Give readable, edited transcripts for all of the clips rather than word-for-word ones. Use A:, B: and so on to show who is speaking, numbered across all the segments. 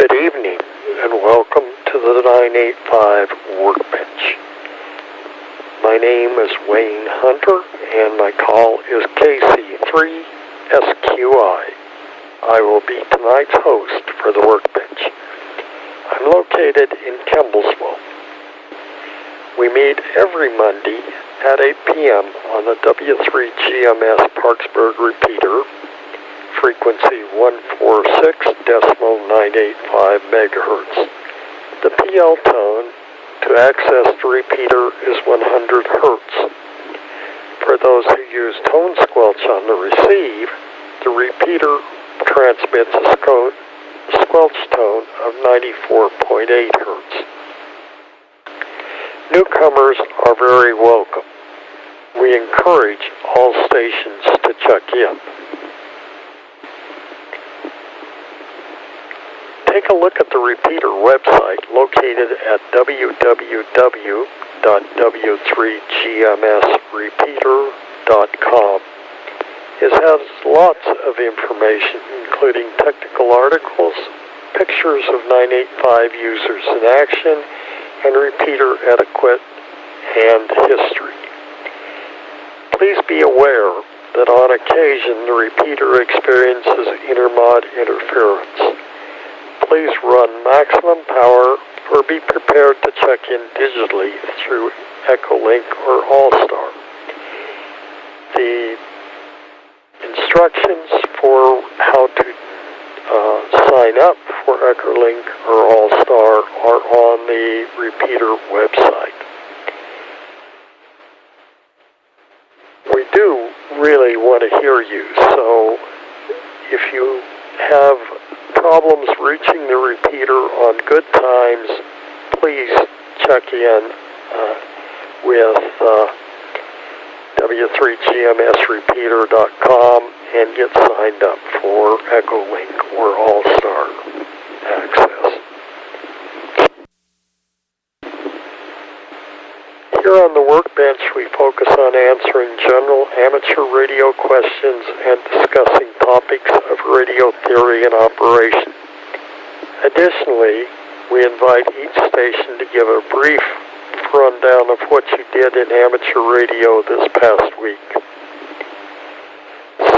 A: Good evening, and welcome to the 985 Workbench. My name is Wayne Hunter, and my call is KC3SQI. I will be tonight's host for the Workbench. I'm located in Campbellsville. We meet every Monday at 8 p.m. on the W3GMS Parksburg repeater, frequency 146.985 megahertz. The PL tone to access the repeater is 100 hertz. For those who use tone squelch on the receive, the repeater transmits a squelch tone of 94.8 hertz. Newcomers are very welcome. We encourage all stations to check in. Take a look at the repeater website located at www.W3GMSrepeater.com. It has lots of information, including technical articles, pictures of 985 users in action, and repeater etiquette and history. Please be aware that on occasion the repeater experiences intermod interference. Please run maximum power or be prepared to check in digitally through Echolink or All-Star. The instructions for how to sign up for Echolink or All-Star are on the repeater website. We do really want to hear you, so if you have problems reaching the repeater on good times, please check in with W3GMSrepeater.com and get signed up for Echolink or All-Star access. Here on the Workbench, we focus on answering general amateur radio questions and discussing topics of radio theory and operation. Additionally, we invite each station to give a brief rundown of what you did in amateur radio this past week.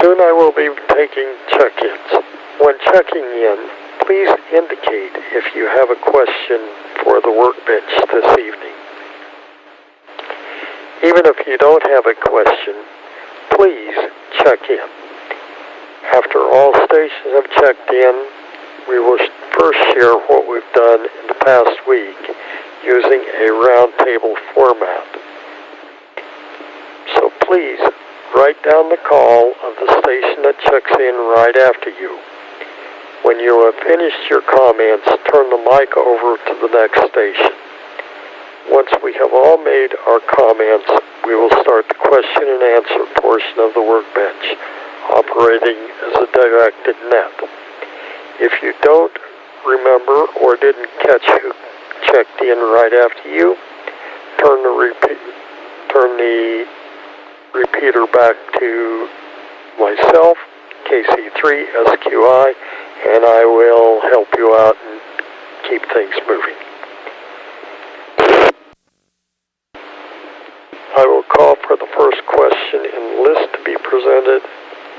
A: Soon I will be taking check-ins. When checking in, please indicate if you have a question for the Workbench this evening. Even if you don't have a question, please check in. After all stations have checked in, we will first share what we've done in the past week using a roundtable format. So please write down the call of the station that checks in right after you. When you have finished your comments, turn the mic over to the next station. Once we have all made our comments, we will start the question and answer portion of the Workbench, operating as a directed net. If you don't remember or didn't catch who checked in right after you, turn the repeater back to myself, KC3SQI, and I will help you out and keep things moving. I will call for the first question in the list to be presented,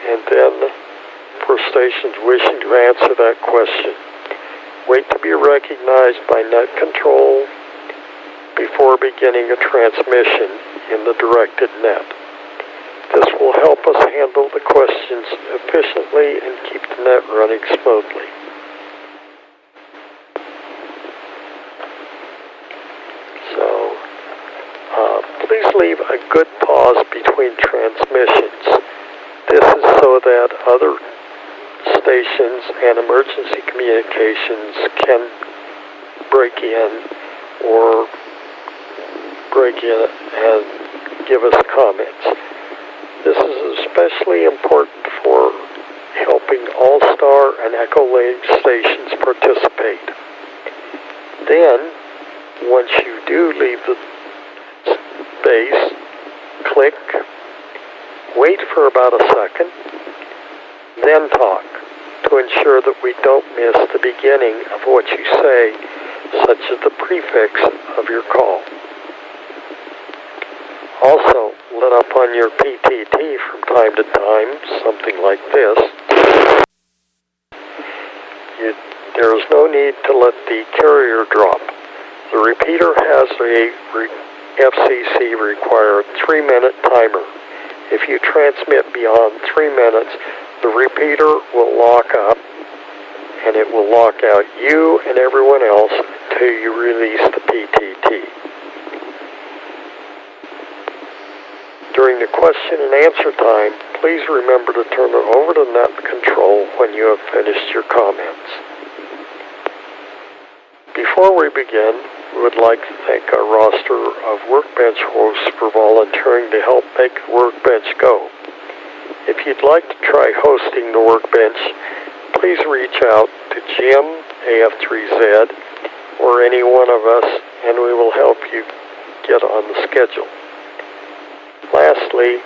A: and then for stations wishing to answer that question. Wait to be recognized by net control before beginning a transmission in the directed net. This will help us handle the questions efficiently and keep the net running smoothly. Please leave a good pause between transmissions. This is so that other stations and emergency communications can break in and give us comments. This is especially important for helping All-Star and Echolink stations participate. Then, once you do leave the base, click, wait for about a second, then talk. to ensure that we don't miss the beginning of what you say, such as the prefix of your call. Also, let up on your PTT from time to time, something like this. There is no need to let the carrier drop. The repeater has a FCC required 3-minute timer. If you transmit beyond 3 minutes, the repeater will lock up, and it will lock out you and everyone else until you release the PTT. During the question and answer time, please remember to turn it over to net control when you have finished your comments. Before we begin, we would like to thank our roster of Workbench hosts for volunteering to help make the Workbench go. If you'd like to try hosting the Workbench, please reach out to Jim, AF3Z, or any one of us, and we will help you get on the schedule. Lastly,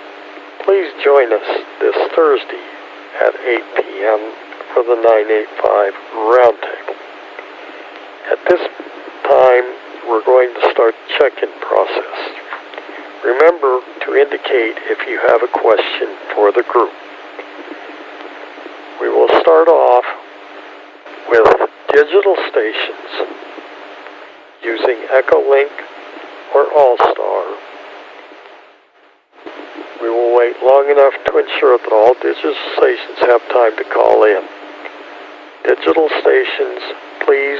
A: please join us this Thursday at 8 p.m. for the 985 roundtable. At this time, we're going to start the check-in process. Remember to indicate if you have a question for the group. We will start off with digital stations using Echolink or All-Star. We will wait long enough to ensure that all digital stations have time to call in. Digital stations, please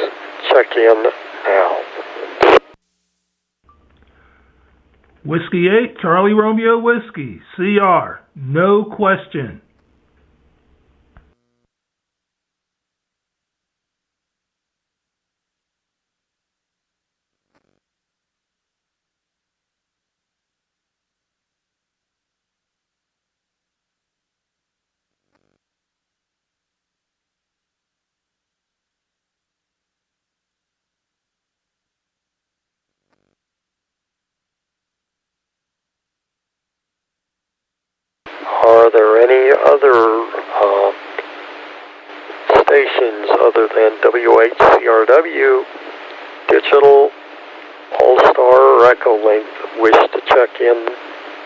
A: check in now.
B: Whiskey 8, Charlie Romeo Whiskey, CR, no question.
A: Are there any other stations other than WHCRW, Digital, All-Star, or Echolink that wish to check in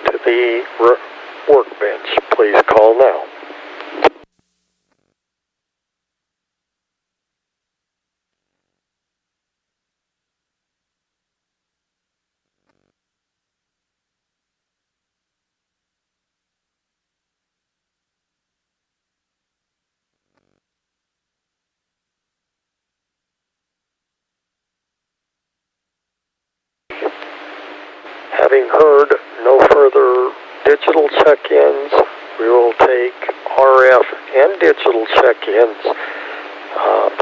A: to the Workbench? Please call now. Having heard no further digital check-ins, we will take RF and digital check-ins.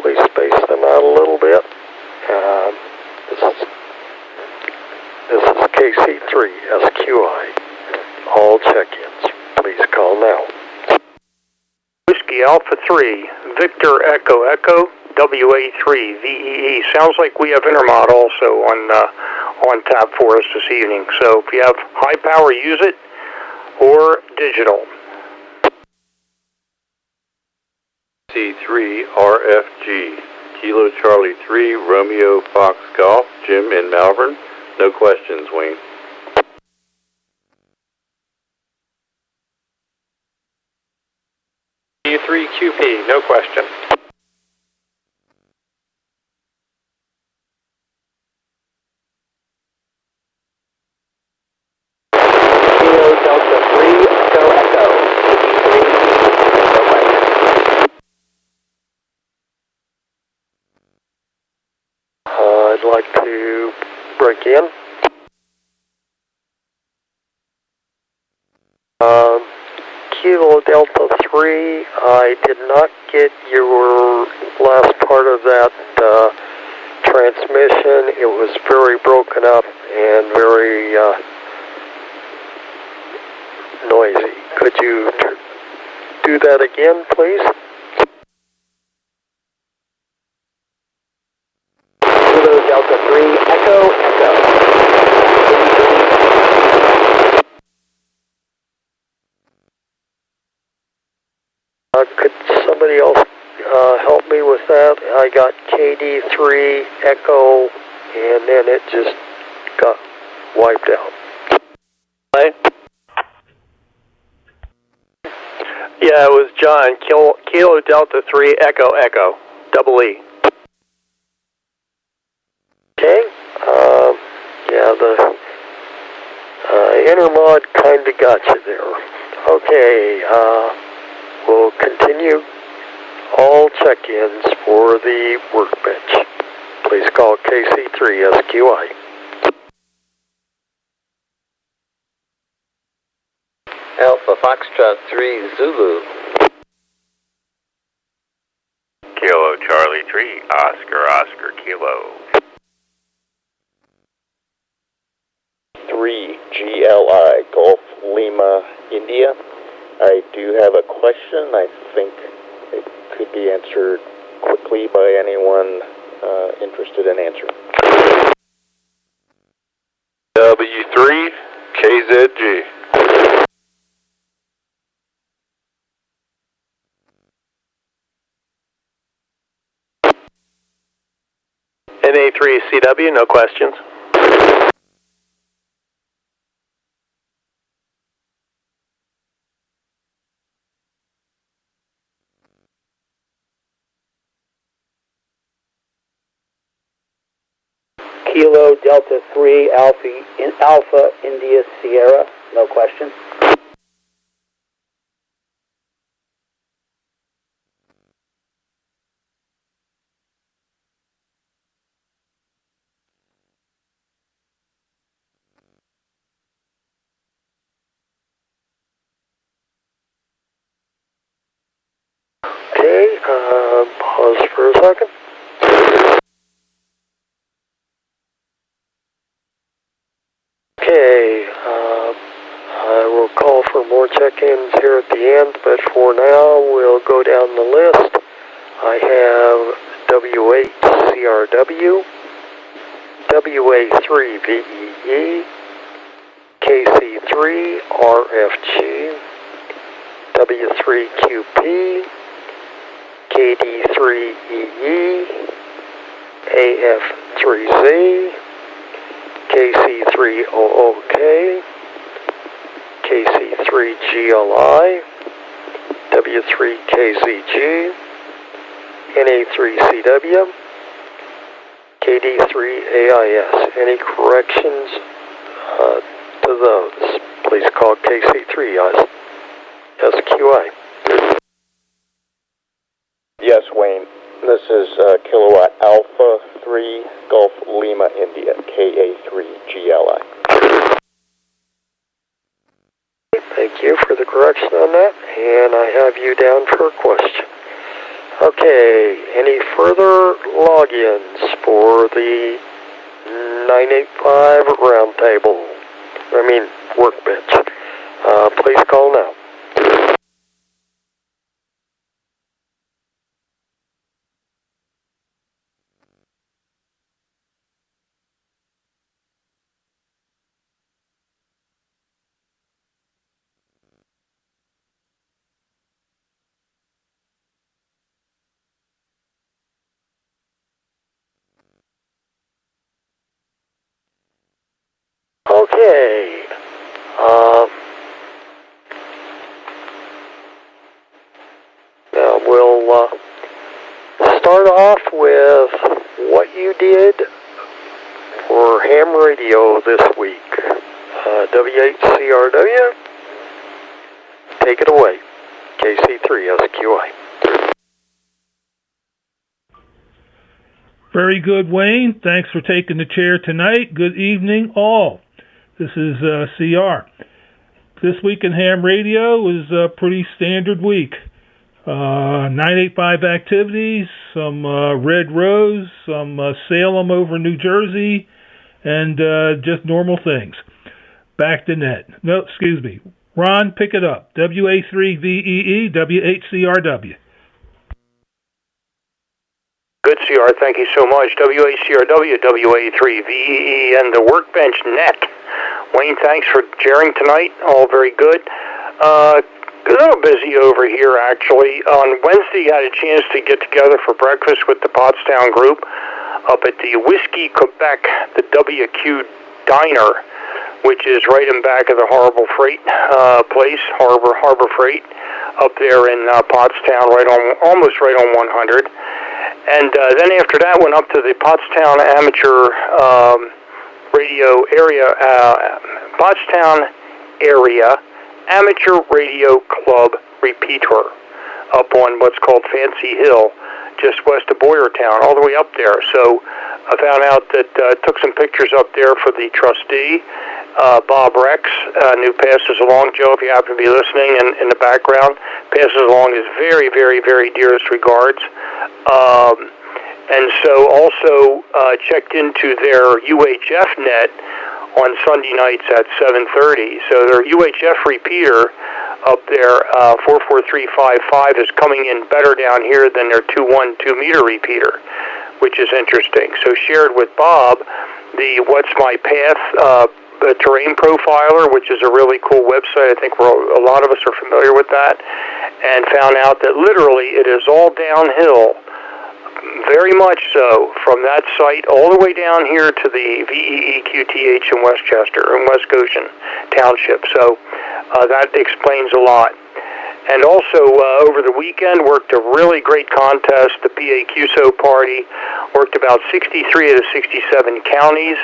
A: Please space them out a little bit. This is KC3 SQI. All check-ins, please call now.
C: Whiskey Alpha 3, Victor Echo Echo, WA3VEE. Sounds like we have intermod also on tap for us this evening. So if you have high power, use it, or digital.
D: C3 RFG, Kilo Charlie 3, Romeo Fox Golf, Jim in Malvern. No questions, Wayne.
C: W3QP, no question.
E: Kilo Delta 3, Echo Echo.
A: I'd like to break in. Kilo Delta 3, I did not get your last part of that transmission. It was very broken up and very noisy. Could you do that again, please?
E: Kilo Delta 3, Echo Echo.
A: Could somebody else I got KD3 Echo, and then it just got wiped out.
E: Yeah, it was John. Kilo Delta 3 Echo Echo. Double E.
A: Okay. Yeah, the intermod kind of got you there. Okay, we'll continue all check-ins for the workbench. Please call KC3SQI.
F: Alpha Foxtrot 3 Zulu.
D: Kilo Charlie 3, Oscar Kilo.
F: 3GLI Golf Lima India. I do have a question. I think it could be answered quickly by anyone interested in answering.
D: W3 KZG.
E: NA3CW, no questions.
G: Kilo Delta 3 Alpha India Sierra, no question.
A: Okay, pause for a second. Okay, I will call for more check-ins here at the end, but for now we'll go down the list. I have W8CRW, WA3VEE, KC3RFG, W3QP, KD3EE, AF3Z, KC3OOK, KC3GLI, W3KZG, NA3CW, KD3AIS. Any corrections to those? Please call KC3SQI.
F: Yes, Wayne. This is Kilowatt Alpha 3 Golf Lima India, KA3GLI.
A: Thank you for the correction on that, and I have you down for a question. Okay, any further logins for the 985 roundtable? Workbench. Please call now. Okay. Now we'll start off with what you did for ham radio this week. W8CRW, take it away. KC3SQI.
B: Very good, Wayne. Thanks for taking the chair tonight. Good evening, all. This is CR. This week in ham radio was a pretty standard week. 985 activities, some Red Rose, some Salem over New Jersey, and just normal things. Back to net. No, excuse me. Ron, pick it up. WA3VEE, W8CRW.
C: Good, CR. Thank you so much. WACRW, WA3VEE, and the Workbench net. Wayne, thanks for sharing tonight. All very good. A little busy over here, actually. On Wednesday, I had a chance to get together for breakfast with the Pottstown group up at the Whiskey Quebec, the WQ Diner, which is right in back of the Horrible Freight place, Harbor Freight, up there in Pottstown, almost right on 100. And then after that, went up to the Pottstown Amateur Radio Area, Pottstown Area Amateur Radio Club Repeater, up on what's called Fancy Hill, just west of Boyertown, all the way up there. So I found out that took some pictures up there for the trustee, Bob Rex, who passes along. Joe, if you happen to be listening in the background, passes along his very, very, very dearest regards. And so also checked into their UHF net on Sunday nights at 7:30. So their UHF repeater up there, 44355, is coming in better down here than their 212-meter repeater, which is interesting. So shared with Bob the What's My Path terrain profiler, which is a really cool website. I think a lot of us are familiar with that, and found out that literally it is all downhill, very much so, from that site all the way down here to the VEEQTH in Westchester, in West Goshen Township. So that explains a lot. And also, over the weekend, worked a really great contest, the PA QSO Party, worked about 63 of the 67 counties,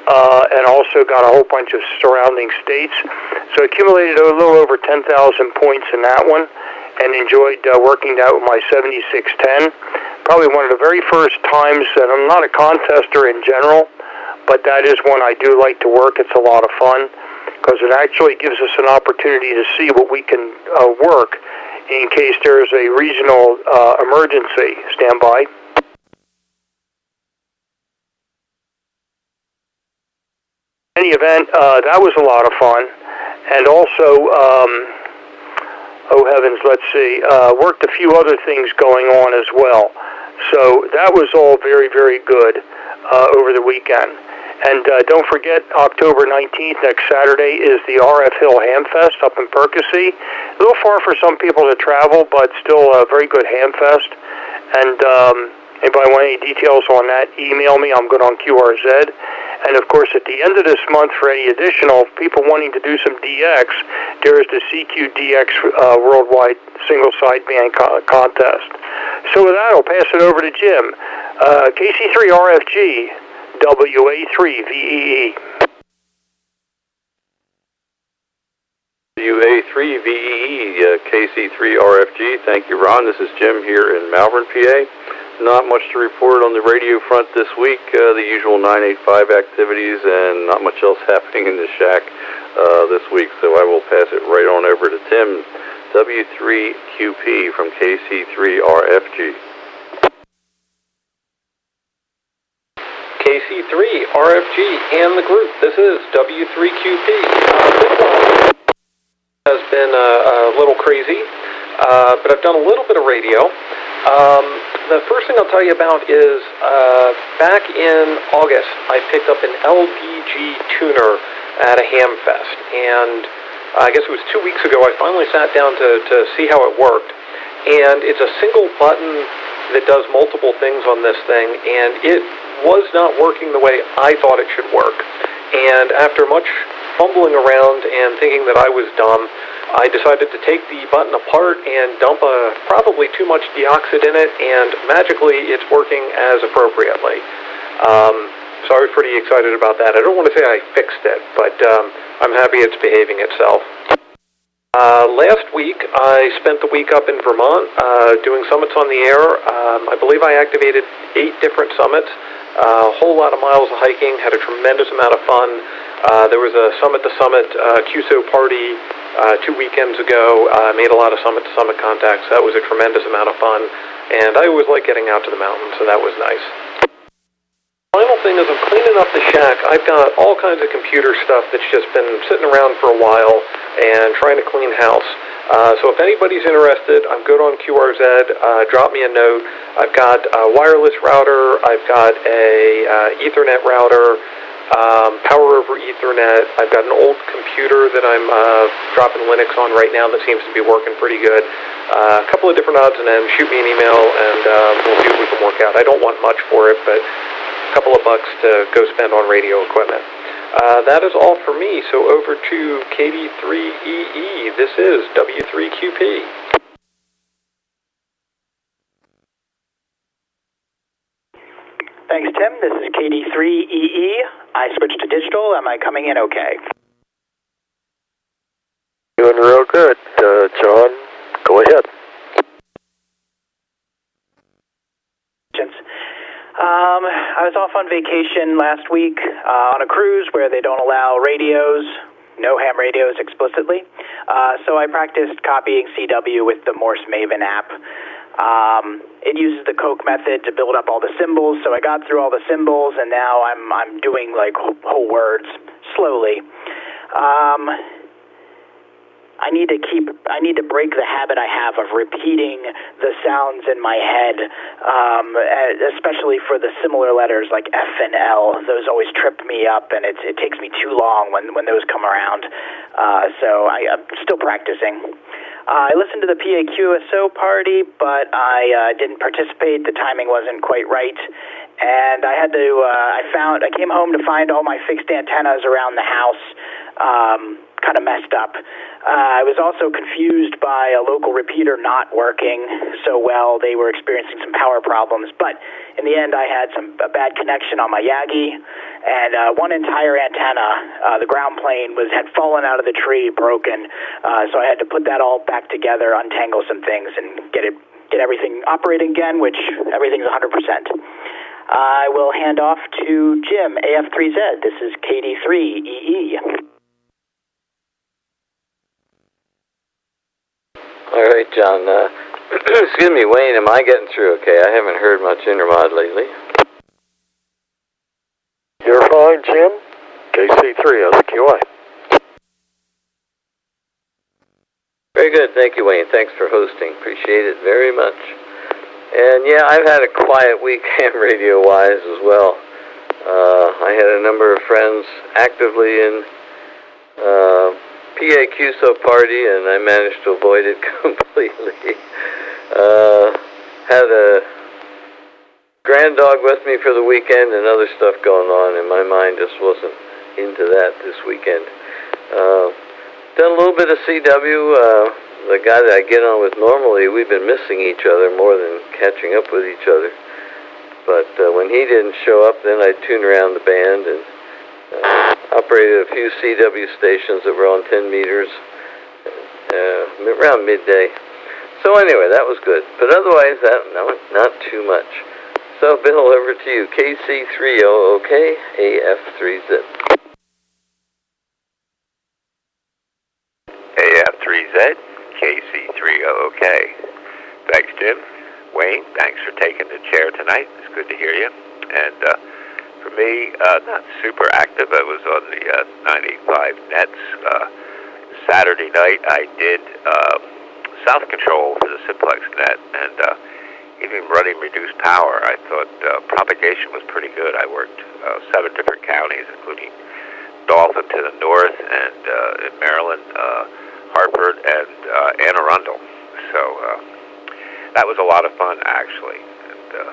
C: and also got a whole bunch of surrounding states. So accumulated a little over 10,000 points in that one, and enjoyed working that with my 7610. Probably one of the very first times, and I'm not a contester in general, but that is one I do like to work. It's a lot of fun, because it actually gives us an opportunity to see what we can work in case there's a regional emergency. Stand by. In any event, that was a lot of fun. And also, oh heavens, let's see, worked a few other things going on as well. So that was all very, very good over the weekend. And don't forget, October 19th, next Saturday, is the RF Hill Hamfest up in Percy. A little far for some people to travel, but still a very good Hamfest. And anybody want any details on that, email me. I'm good on QRZ. And, of course, at the end of this month, for any additional people wanting to do some DX, there is the CQDX Worldwide Single Sideband Contest. So with that, I'll pass it over to Jim. KC3RFG, WA3VEE.
D: WA3VEE, KC3RFG. Thank you, Ron. This is Jim here in Malvern, PA. Not much to report on the radio front this week. The usual 985 activities and not much else happening in the shack this week. So I will pass it right on over to Tim, W3QP from KC3RFG.
H: KC3RFG and the group. This is W3QP. Has been a little crazy, but I've done a little bit of radio. The first thing I'll tell you about is back in August, I picked up an LPG tuner at a Hamfest, and I guess it was 2 weeks ago I finally sat down to see how it worked. And it's a single button that does multiple things on this thing, and it was not working the way I thought it should work. And after much fumbling around and thinking that I was dumb, I decided to take the button apart and dump probably too much deoxide in it, and magically it's working as appropriately. So I was pretty excited about that. I don't want to say I fixed it, but I'm happy it's behaving itself. Last week, I spent the week up in Vermont doing summits on the air. I believe I activated 8 different summits, a whole lot of miles of hiking, had a tremendous amount of fun. There was a summit-to-summit QSO Party 2 weekends ago. I made a lot of summit-to-summit contacts. That was a tremendous amount of fun, and I always like getting out to the mountains, so that was nice. Final thing is I'm cleaning up the shack. I've got all kinds of computer stuff that's just been sitting around for a while and trying to clean house. So if anybody's interested, I'm good on QRZ. Drop me a note. I've got a wireless router. I've got a Ethernet router. power over Ethernet. I've got an old computer that I'm dropping Linux on right now that seems to be working pretty good. A couple of different odds and ends. Shoot me an email and we'll see what we can work out. I don't want much for it, but a couple of bucks to go spend on radio equipment. That is all for me, so over to KD3EE. This is W3QP.
I: Thanks, Tim. This is KD3EE. I switched to digital. Am I coming in okay?
A: Doing real good, John. Go ahead.
I: I was off on vacation last week on a cruise where they don't allow radios, no ham radios explicitly. So I practiced copying CW with the Morse Maven app. It uses the coq method to build up all the symbols, so I got through all the symbols, and now I'm doing like whole words slowly. I need to break the habit I have of repeating the sounds in my head, especially for the similar letters like F and L. Those always trip me up, and it takes me too long when those come around. So I'm still practicing. I listened to the PA QSO Party, but I didn't participate. The timing wasn't quite right, and I had to. I came home to find all my fixed antennas around the house kind of messed up. I was also confused by a local repeater not working so well. They were experiencing some power problems, but in the end I had a bad connection on my Yagi, and one entire antenna, the ground plane, had fallen out of the tree, broken, so I had to put that all back together, untangle some things, and get everything operating again, which everything's 100%. I will hand off to Jim, AF3Z. This is KD3EE.
D: All right, John. Excuse me, Wayne, am I getting through okay? I haven't heard much intermod lately.
A: You're fine, Jim. KC3SQI.
D: Very good. Thank you, Wayne. Thanks for hosting. Appreciate it very much. And yeah, I've had a quiet week ham radio-wise as well. I had a number of friends actively in PA QSO Party, and I managed to avoid it completely. Had a grand dog with me for the weekend and other stuff going on, and my mind just wasn't into that this weekend. Done a little bit of CW. The guy that I get on with normally, we've been missing each other more than catching up with each other. But when he didn't show up, then I tuned around the band and operated a few CW stations that were on 10 meters around midday. So anyway, that was good. But otherwise, not too much. So Bill, over to you. KC3OOK, AF3Z.
J: AF3Z, KC3OOK. Thanks, Jim. Wayne, thanks for taking the chair tonight. It's good to hear you. And for me, not super active. I was on the 985 nets. Saturday night, I did south control for the simplex net, and even running reduced power, I thought propagation was pretty good. I worked 7 different counties, including Dauphin to the north, and in Maryland, Hartford, and Anne Arundel. So that was a lot of fun, actually. And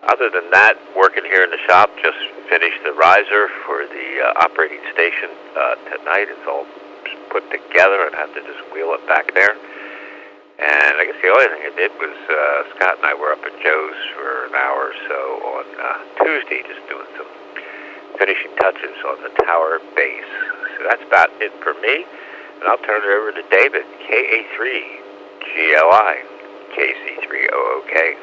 J: other than that, working here in the shop, just finished the riser for the operating station tonight. It's all put together and have to just wheel it back there. And I guess the only thing I did was Scott and I were up at Joe's for an hour or so on Tuesday, just doing some finishing touches on the tower base. So that's about it for me. And I'll turn it over to David, KA3GLI, KC3OOK.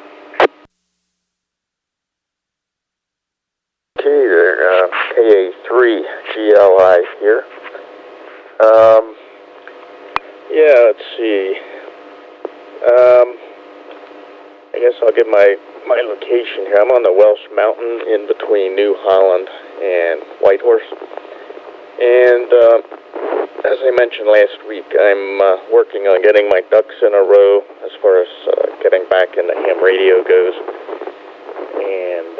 F: Okay there, KA3GLI here. Yeah, let's see. I guess I'll give my location here. I'm on the Welsh Mountain in between New Holland and Whitehorse. And as I mentioned last week, I'm working on getting my ducks in a row as far as getting back into ham radio goes. And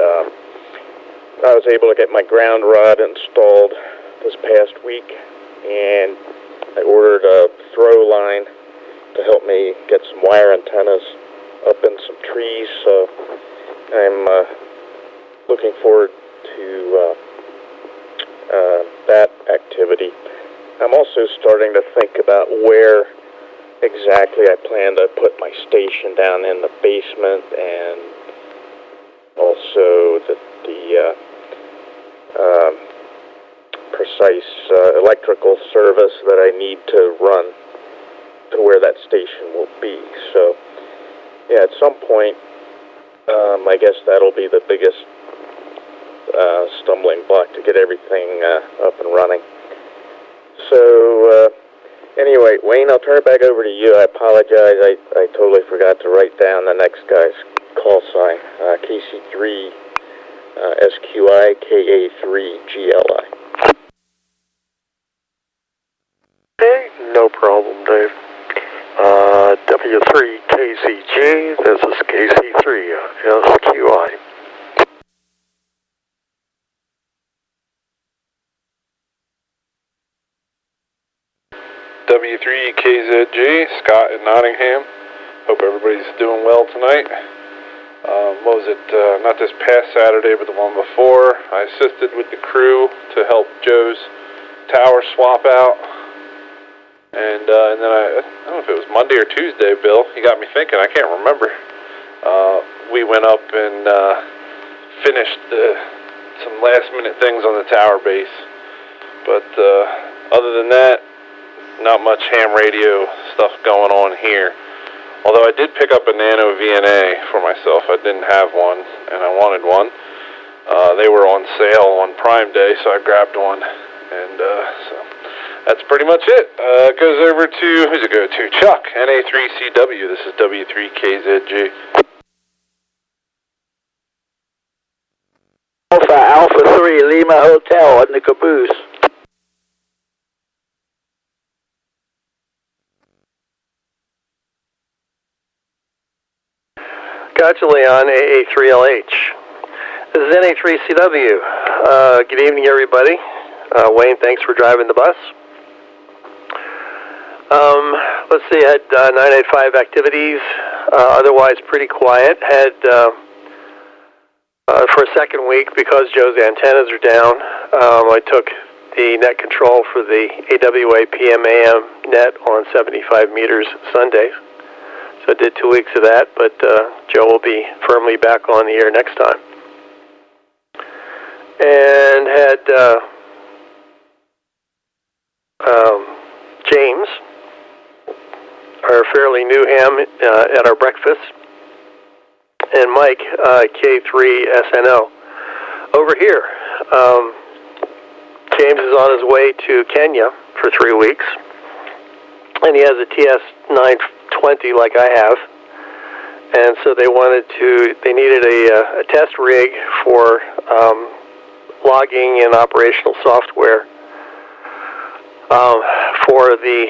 F: I was was able to get my ground rod installed this past week, and I ordered a throw line to help me get some wire antennas up in some trees, so I'm looking forward to that activity. I'm also starting to think about where exactly I plan to put my station down in the basement, and also the precise electrical service that I need to run to where that station will be. So, yeah, at some point, I guess that'll be the biggest stumbling block to get everything up and running. So, anyway, Wayne, I'll turn it back over to you. I apologize. I totally forgot to write down the next guy's call sign. KC3 SQI KA3 GLI.
A: Okay, no problem, Dave. W3KCG, this is KC3 SQI.
K: W3KZG, Scott in Nottingham. Hope everybody's doing well tonight. What was it, not this past Saturday, but the one before, I assisted with the crew to help Joe's tower swap out. And then I don't know if it was Monday or Tuesday, Bill, you got me thinking, I can't remember. We went up and finished some last minute things on the tower base. But other than that, not much ham radio stuff going on here. Although I did pick up a nanoVNA for myself. I didn't have one, and I wanted one. They were on sale on Prime Day, so I grabbed one. And so that's pretty much it. It goes over to, who's it go to? Chuck, NA3CW. This is W3KZG.
G: Alpha 3 Lima Hotel in the caboose.
E: Gotcha, Leon, AA3LH. This is NA3CW. Good evening, everybody. Wayne, thanks for driving the bus. Let's see, I had 985 activities, otherwise pretty quiet. Had, for a second week, because Joe's antennas are down, I took the net control for the AWA PM/AM net on 75 meters Sundays. So I did 2 weeks of that, but Joe will be firmly back on the air next time. And had James, our fairly new ham, at our breakfast, and Mike, K3SNO, over here. James is on his way to Kenya for 3 weeks, and he has a TS-920 like I have, and so they needed a test rig for logging and operational software for the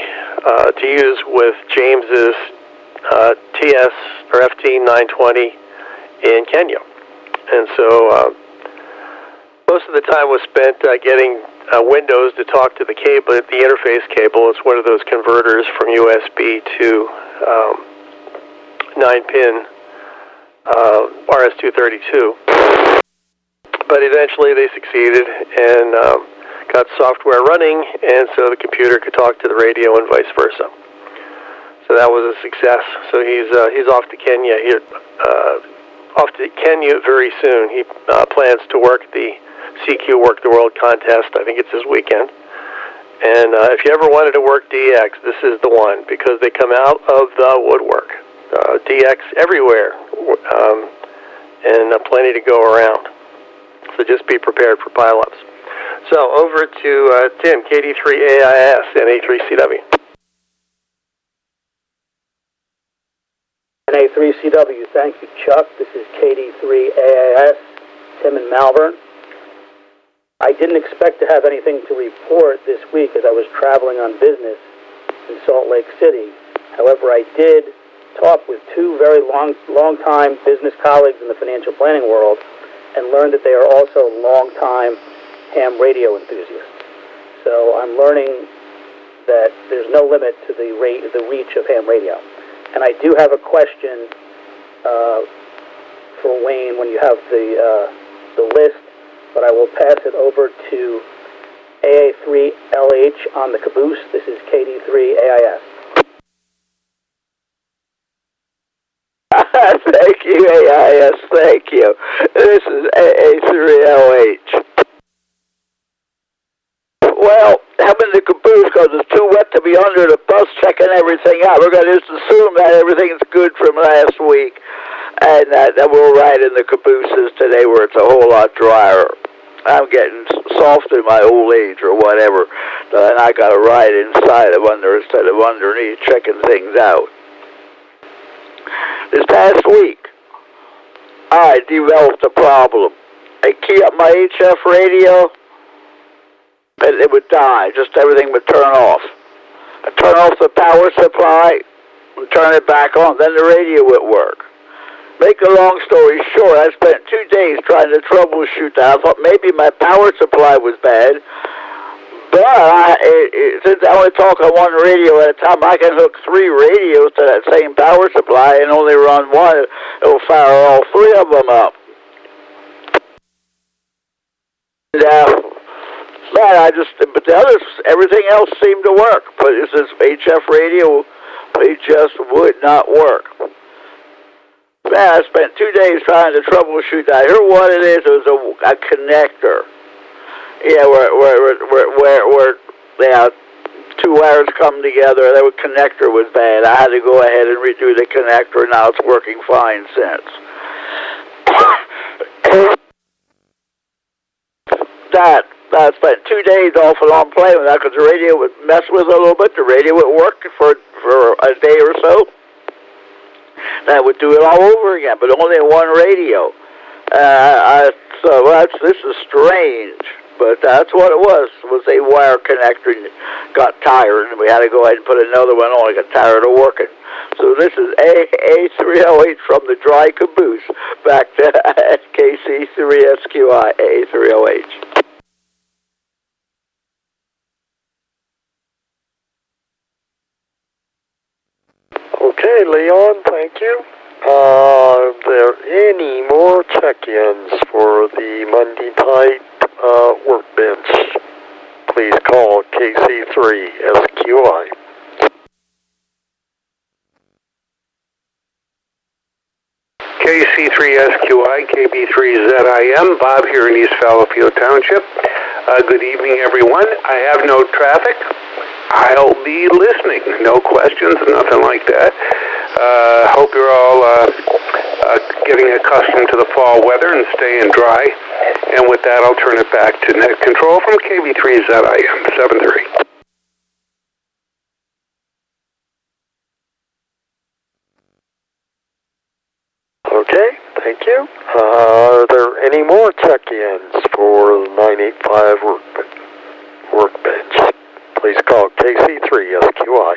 E: to use with James's TS or FT-920 in Kenya. And so most of the time was spent getting Windows to talk to the cable, the interface cable. It's one of those converters from USB to 9-pin RS-232. But eventually they succeeded and got software running, and so the computer could talk to the radio and vice versa. So that was a success. So he's off to Kenya here, off to Kenya very soon. He plans to work the CQ Work the World contest. I think it's this weekend. And if you ever wanted to work DX, this is the one, because they come out of the woodwork. DX everywhere, and plenty to go around. So just be prepared for pileups. So over to Tim, KD3AIS, NA3CW.
G: NA3CW, thank you, Chuck. This is KD3AIS, Tim in Malvern. I didn't expect to have anything to report this week as I was traveling on business in Salt Lake City. However, I did talk with two very long-time business colleagues in the financial planning world, and learned that they are also long-time ham radio enthusiasts. So I'm learning that there's no limit to the reach of ham radio. And I do have a question for Wayne when you have the list, but I will pass it over to AA3LH on the caboose. This is KD3AIS.
L: Thank you, AIS. Thank you. This is AA3LH. Well, I'm in the caboose because it's too wet to be under the bus checking everything out. We're going to just assume that everything's good from last week, and that we'll ride in the cabooses today where it's a whole lot drier. I'm getting soft in my old age or whatever, and I got to ride inside of instead of underneath checking things out. This past week, I developed a problem. I key up my HF radio, and it would die. Just everything would turn off. I'd turn off the power supply and turn it back on. Then the radio would work. Make a long story short, I spent 2 days trying to troubleshoot that. I thought maybe my power supply was bad. But since I only talk on one radio at a time, I can hook 3 radios to that same power supply and only run one. It'll fire all 3 of them up. And, but the others, everything else seemed to work. But this HF radio, it just would not work. Man, I spent 2 days trying to troubleshoot that. I heard what it is. It was a connector. Yeah, where 2 wires come together. That connector was bad. I had to go ahead and redo the connector. Now it's working fine since. I spent 2 days off and on playing with that because the radio would mess with it a little bit. The radio would work for a day or so. Then I would do it all over again, but only in one radio. This is strange, but that's what it was a wire connector. And got tired, and we had to go ahead and put another one on. I got tired of working. So this is AA308 from the dry caboose back to KC3SQI AA308.
A: Okay, Leon, thank you. Are there any more check-ins for the Monday night workbench? Please call KC3SQI.
C: KC3SQI, KB3ZIM, Bob here in East Fallowfield Township. Good evening, everyone. I have no traffic. I'll be listening. No questions, nothing like that. Hope you're all getting accustomed to the fall weather and staying dry. And with that, I'll turn it back to Net Control from KB3ZIM 73.
A: Okay, thank you. Are there any more check-ins for the 985 workbench? Please call KC3SQI.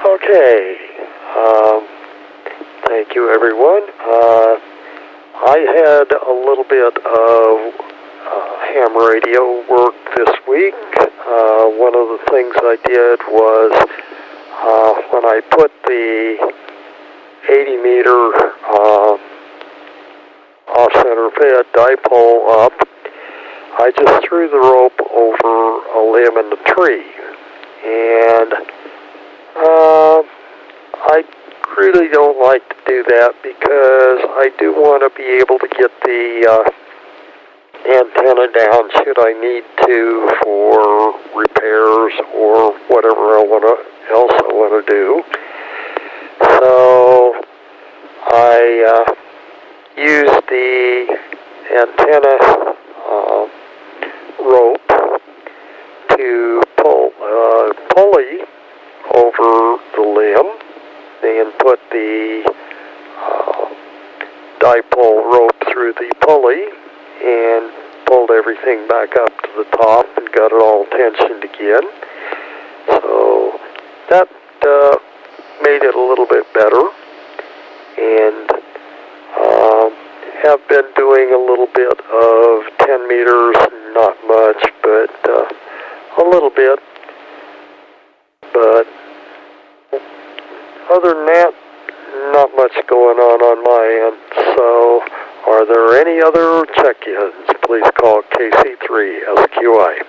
A: Okay. Thank you, everyone. I had a little bit of ham radio work this week. One of the things I did was when I put the 80-meter off-center fed dipole up, I just threw the rope over a limb in the tree. And I really don't like to do that because I do want to be able to get the antenna down should I need to for repairs or whatever else I want to do. So I used the antenna rope to pull a pulley over put the dipole rope through the pulley and pulled everything back up to the top and got it all tensioned again. So that made it a little bit better, and have been doing a little bit of 10 meters, not much, but a little bit. But other than that, not much going on my end. So, are there any other check-ins? Please call KC3 SQI.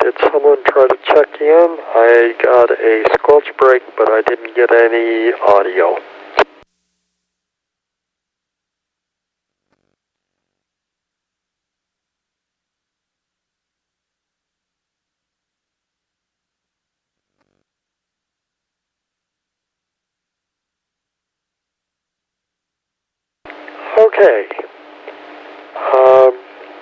A: Did someone try to check in? I got a squelch break, but I didn't get any audio. Okay.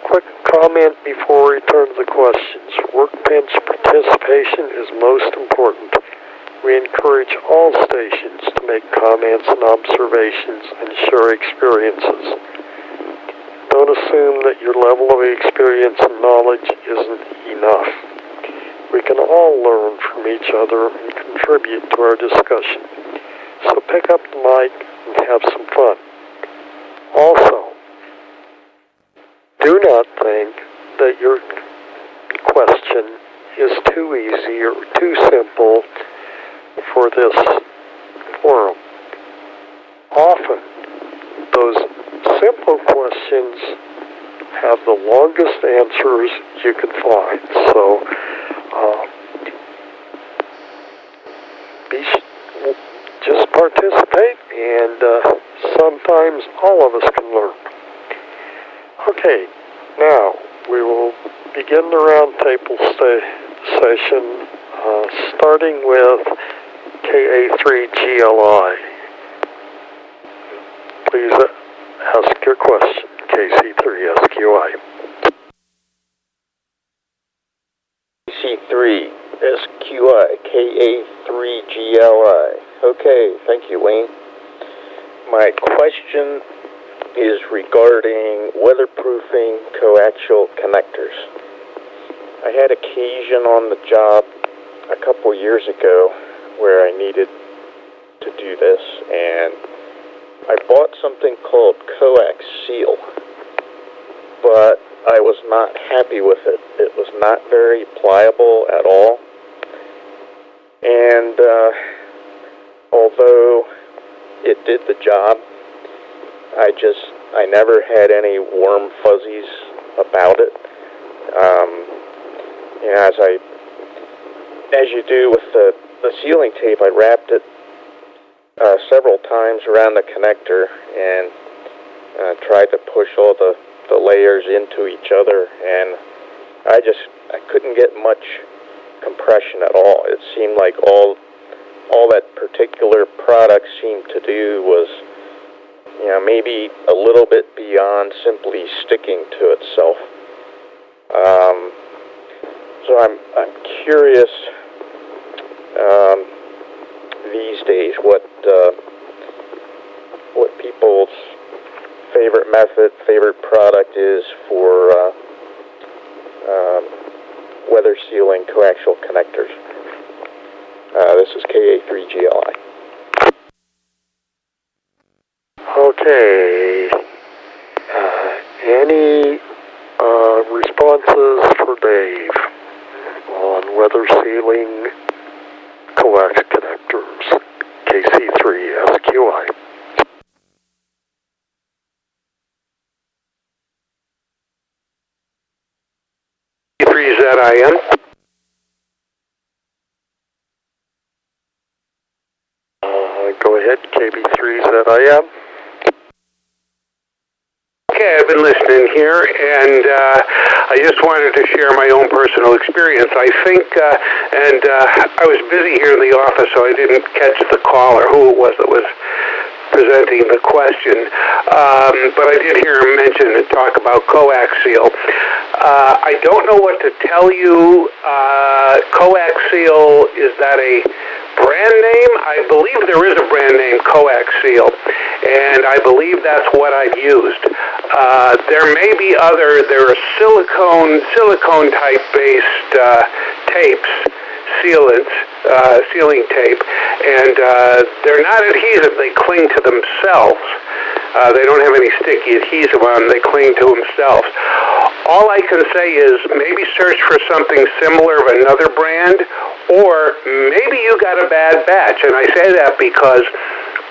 A: Quick comment before we turn to the questions. Workbench participation is most important. We encourage all stations to make comments and observations and share experiences. Don't assume that your level of experience and knowledge isn't enough. We can all learn from each other and contribute to our discussion. So pick up the mic and have some fun. Also, do not think that your question is too easy or too simple for this forum. Often, those simple questions have the longest answers you can find. So, just participate, and sometimes all of us can learn. Okay, now we will begin the roundtable session, starting with KA3GLI. Please ask your question, KC3SQI.
F: KC3SQI, KA3GLI. Okay, thank you, Wayne. My question is regarding weatherproofing coaxial connectors. I had occasion on the job a couple years ago where I needed to do this, and I bought something called coax-seal, but I was not happy with it. It was not very pliable at all, and although it did the job, I never had any warm fuzzies about it. As you do with the sealing tape, I wrapped it several times around the connector and tried to push all the layers into each other, and I couldn't get much compression at all. It seemed like all that particular product seemed to do was, maybe a little bit beyond simply sticking to itself. So I'm curious these days what people's favorite method, favorite product is for weather sealing coaxial connectors. This is KA3GLI.
A: Okay. Any responses for Dave on weather sealing coax connectors, KC3SQI?
C: KB3ZIN.
A: Go ahead, KB3ZIM.
C: Okay, I've been Wayne listening here, and I just wanted to share my own personal experience. I think, I was busy here in the office, so I didn't catch the caller, who it was that was presenting the question, but I did hear him mention and talk about coax-seal. I don't know what to tell you. Coax-seal, is that a brand name? I believe there is a brand name, coax-seal, and I believe that's what I've used. There may be there are silicone type based tapes, sealing tape, and they're not adhesive, they cling to themselves. They don't have any sticky adhesive on them, they cling to themselves. All I can say is maybe search for something similar of another brand, or maybe you got a bad batch. And I say that because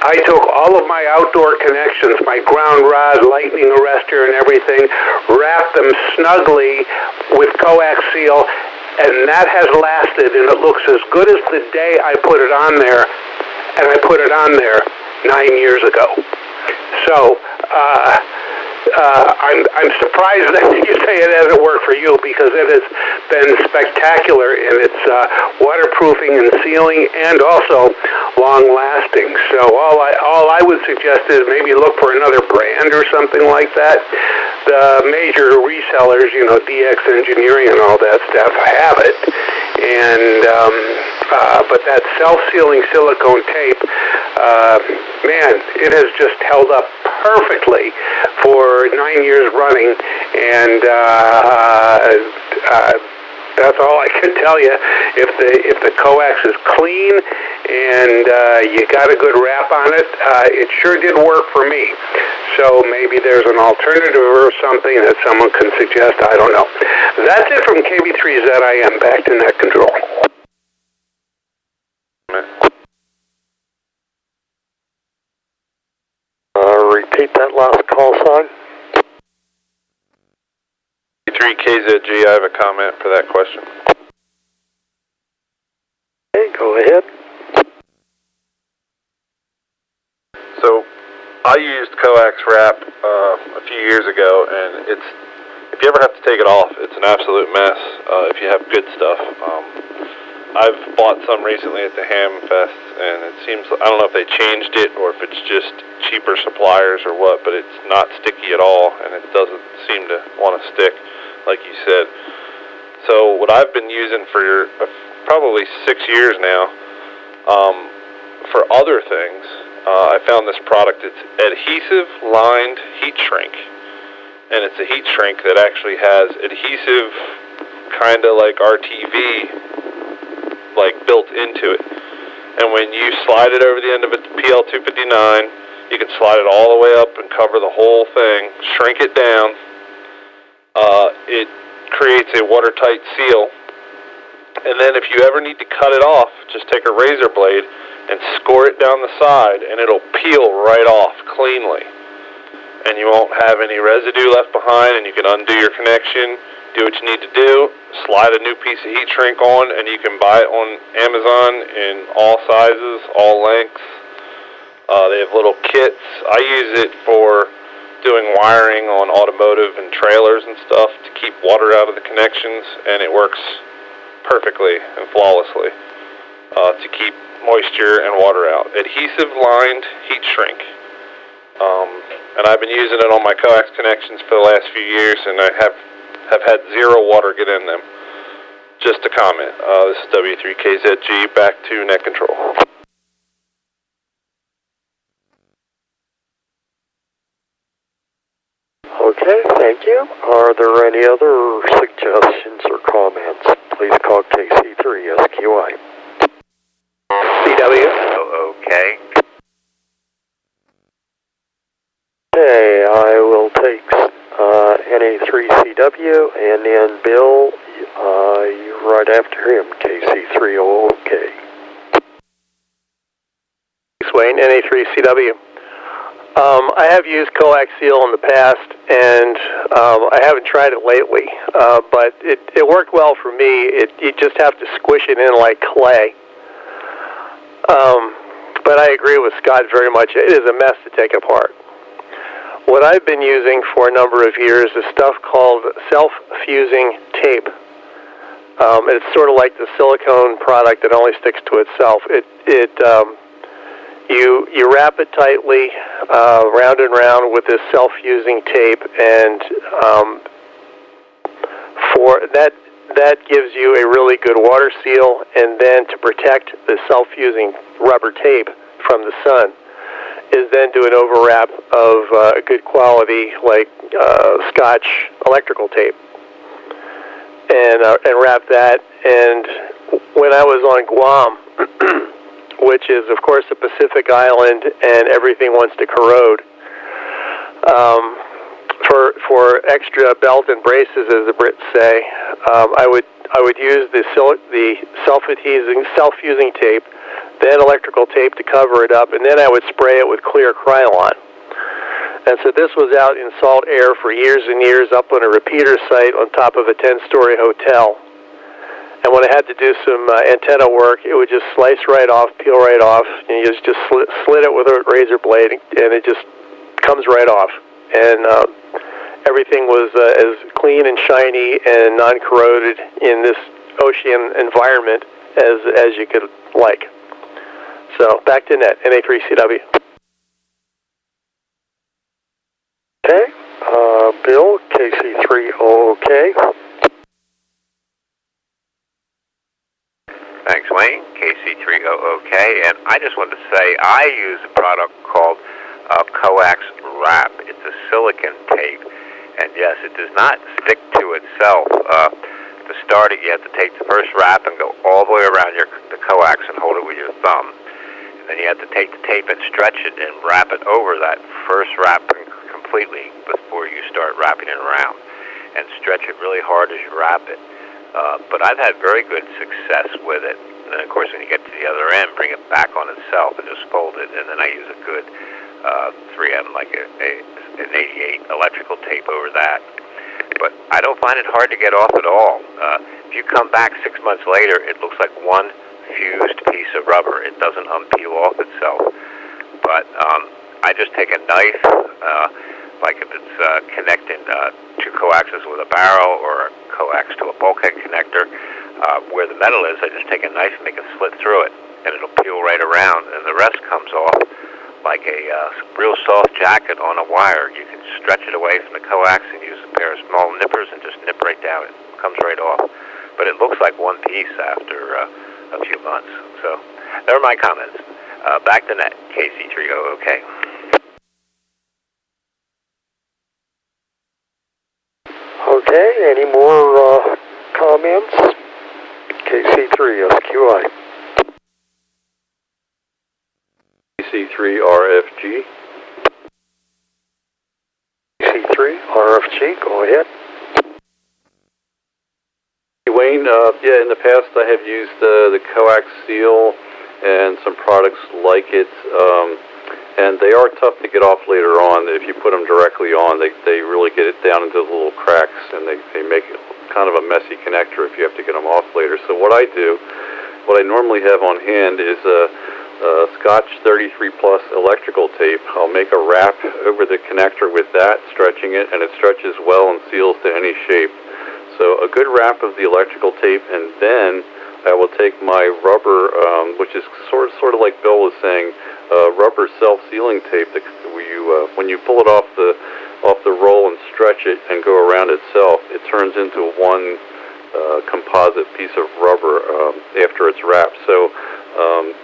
C: I took all of my outdoor connections, my ground rod, lightning arrestor, and everything, wrapped them snugly with coax-seal, and that has lasted, and it looks as good as the day I put it on there, and I put it on there 9 years ago. So, I'm surprised that you say it hasn't worked for you, because it has been spectacular in its waterproofing and sealing, and also long-lasting. So all I would suggest is maybe look for another brand or something like that. The major resellers, DX Engineering and all that stuff, have it, and but that self-sealing silicone tape, man, it has just held up perfectly for 9 years running, and that's all I can tell you. If the coax is clean and you got a good wrap on it, it sure did work for me. So maybe there's an alternative or something that someone can suggest. I don't know. That's it from KB3ZIM. Back to net control.
A: Repeat that last call sign.
K: W3KZG, I have a comment for that question.
A: Okay, go ahead.
K: So, I used coax wrap a few years ago, and if you ever have to take it off, it's an absolute mess if you have good stuff. I've bought some recently at the Ham Fest, and it seems, I don't know if they changed it or if it's just cheaper suppliers or what, but it's not sticky at all, and it doesn't seem to want to stick, like you said. So what I've been using for probably 6 years now, for other things, I found this product. It's adhesive lined heat shrink, and it's a heat shrink that actually has adhesive, kind of like RTV, like built into it. And when you slide it over the end of a PL259, you can slide it all the way up and cover the whole thing, shrink it down. It creates a watertight seal. And then if you ever need to cut it off, just take a razor blade and score it down the side, and it'll peel right off cleanly. And you won't have any residue left behind, and you can undo your connection, do what you need to do, slide a new piece of heat shrink on, and you can buy it on Amazon in all sizes, all lengths. They have little kits. I use it for doing wiring on automotive and trailers and stuff to keep water out of the connections, and it works perfectly and flawlessly to keep moisture and water out. Adhesive lined heat shrink. And I've been using it on my coax connections for the last few years, and I have had zero water get in them. Just a comment. This is W3KZG, back to net control.
A: Okay, thank you. Are there any other suggestions or comments? Please call KC3SQI.
J: CW. Okay.
A: Okay, I will take NA3CW, and then Bill, you're right after him, KC3OK.
E: Thanks, Wayne. NA3CW. I have used coax-seal in the past, and I haven't tried it lately, but it worked well for me. You just have to squish it in like clay. But I agree with Scott very much. It is a mess to take apart. What I've been using for a number of years is stuff called self-fusing tape. It's sort of like the silicone product that only sticks to itself. You wrap it tightly, round and round with this self-fusing tape, and for that gives you a really good water seal. And then to protect the self-fusing rubber tape from the sun is then do an overwrap of good quality, like Scotch electrical tape, and wrap that. And when I was on Guam, which is of course a Pacific island, and everything wants to corrode, for extra belt and braces, as the Brits say, I would use the self-fusing tape, then electrical tape to cover it up, and then I would spray it with clear Krylon. And so this was out in salt air for years and years, up on a repeater site on top of a 10-story hotel. And when I had to do some antenna work, it would just slice right off, peel right off, and you just slit it with a razor blade, and it just comes right off. And everything was as clean and shiny and non-corroded in this ocean environment as you could like. So back to net, NA3CW.
A: Okay, Bill, KC3OK.
J: Thanks, Wayne. KC300K. And I just wanted to say I use a product called coax wrap. It's a silicon tape. And yes, it does not stick to itself. To start it, you have to take the first wrap and go all the way around the coax and hold it with your thumb. And then you have to take the tape and stretch it and wrap it over that first wrap completely before you start wrapping it around. And stretch it really hard as you wrap it. But I've had very good success with it. And then, of course, when you get to the other end, bring it back on itself and just fold it. And then I use a good 3M, like an 88 electrical tape over that. But I don't find it hard to get off at all. If you come back 6 months later, it looks like one fused piece of rubber. It doesn't unpeel off itself. But I just take a knife, like if it's connecting two coaxes with a barrel or a coax to a bulkhead connector, where the metal is, I just take a knife and make a slit through it, and it'll peel right around, and the rest comes off like a real soft jacket on a wire. You can stretch it away from the coax and use a pair of small nippers and just nip right down. It comes right off. But it looks like one piece after a few months. So, there are my comments. Back to net, KC300OK.
A: Okay, any more comments? KC3SQI.
D: KC3RFG.
A: KC3RFG, go ahead.
D: Wayne, in the past I have used the coax-seal and some products like it, and they are tough to get off later on. If you put them directly on, they really get it down into the little cracks, and they make it kind of a messy connector if you have to get them off later. So what I normally have on hand is Scotch 33 Plus electrical tape. I'll make a wrap over the connector with that, stretching it, and it stretches well and seals to any shape. So a good wrap of the electrical tape, and then I will take my rubber, which is sort of like Bill was saying, rubber self-sealing tape that when you pull it off the roll and stretch it and go around itself, it turns into one composite piece of rubber after it's wrapped. So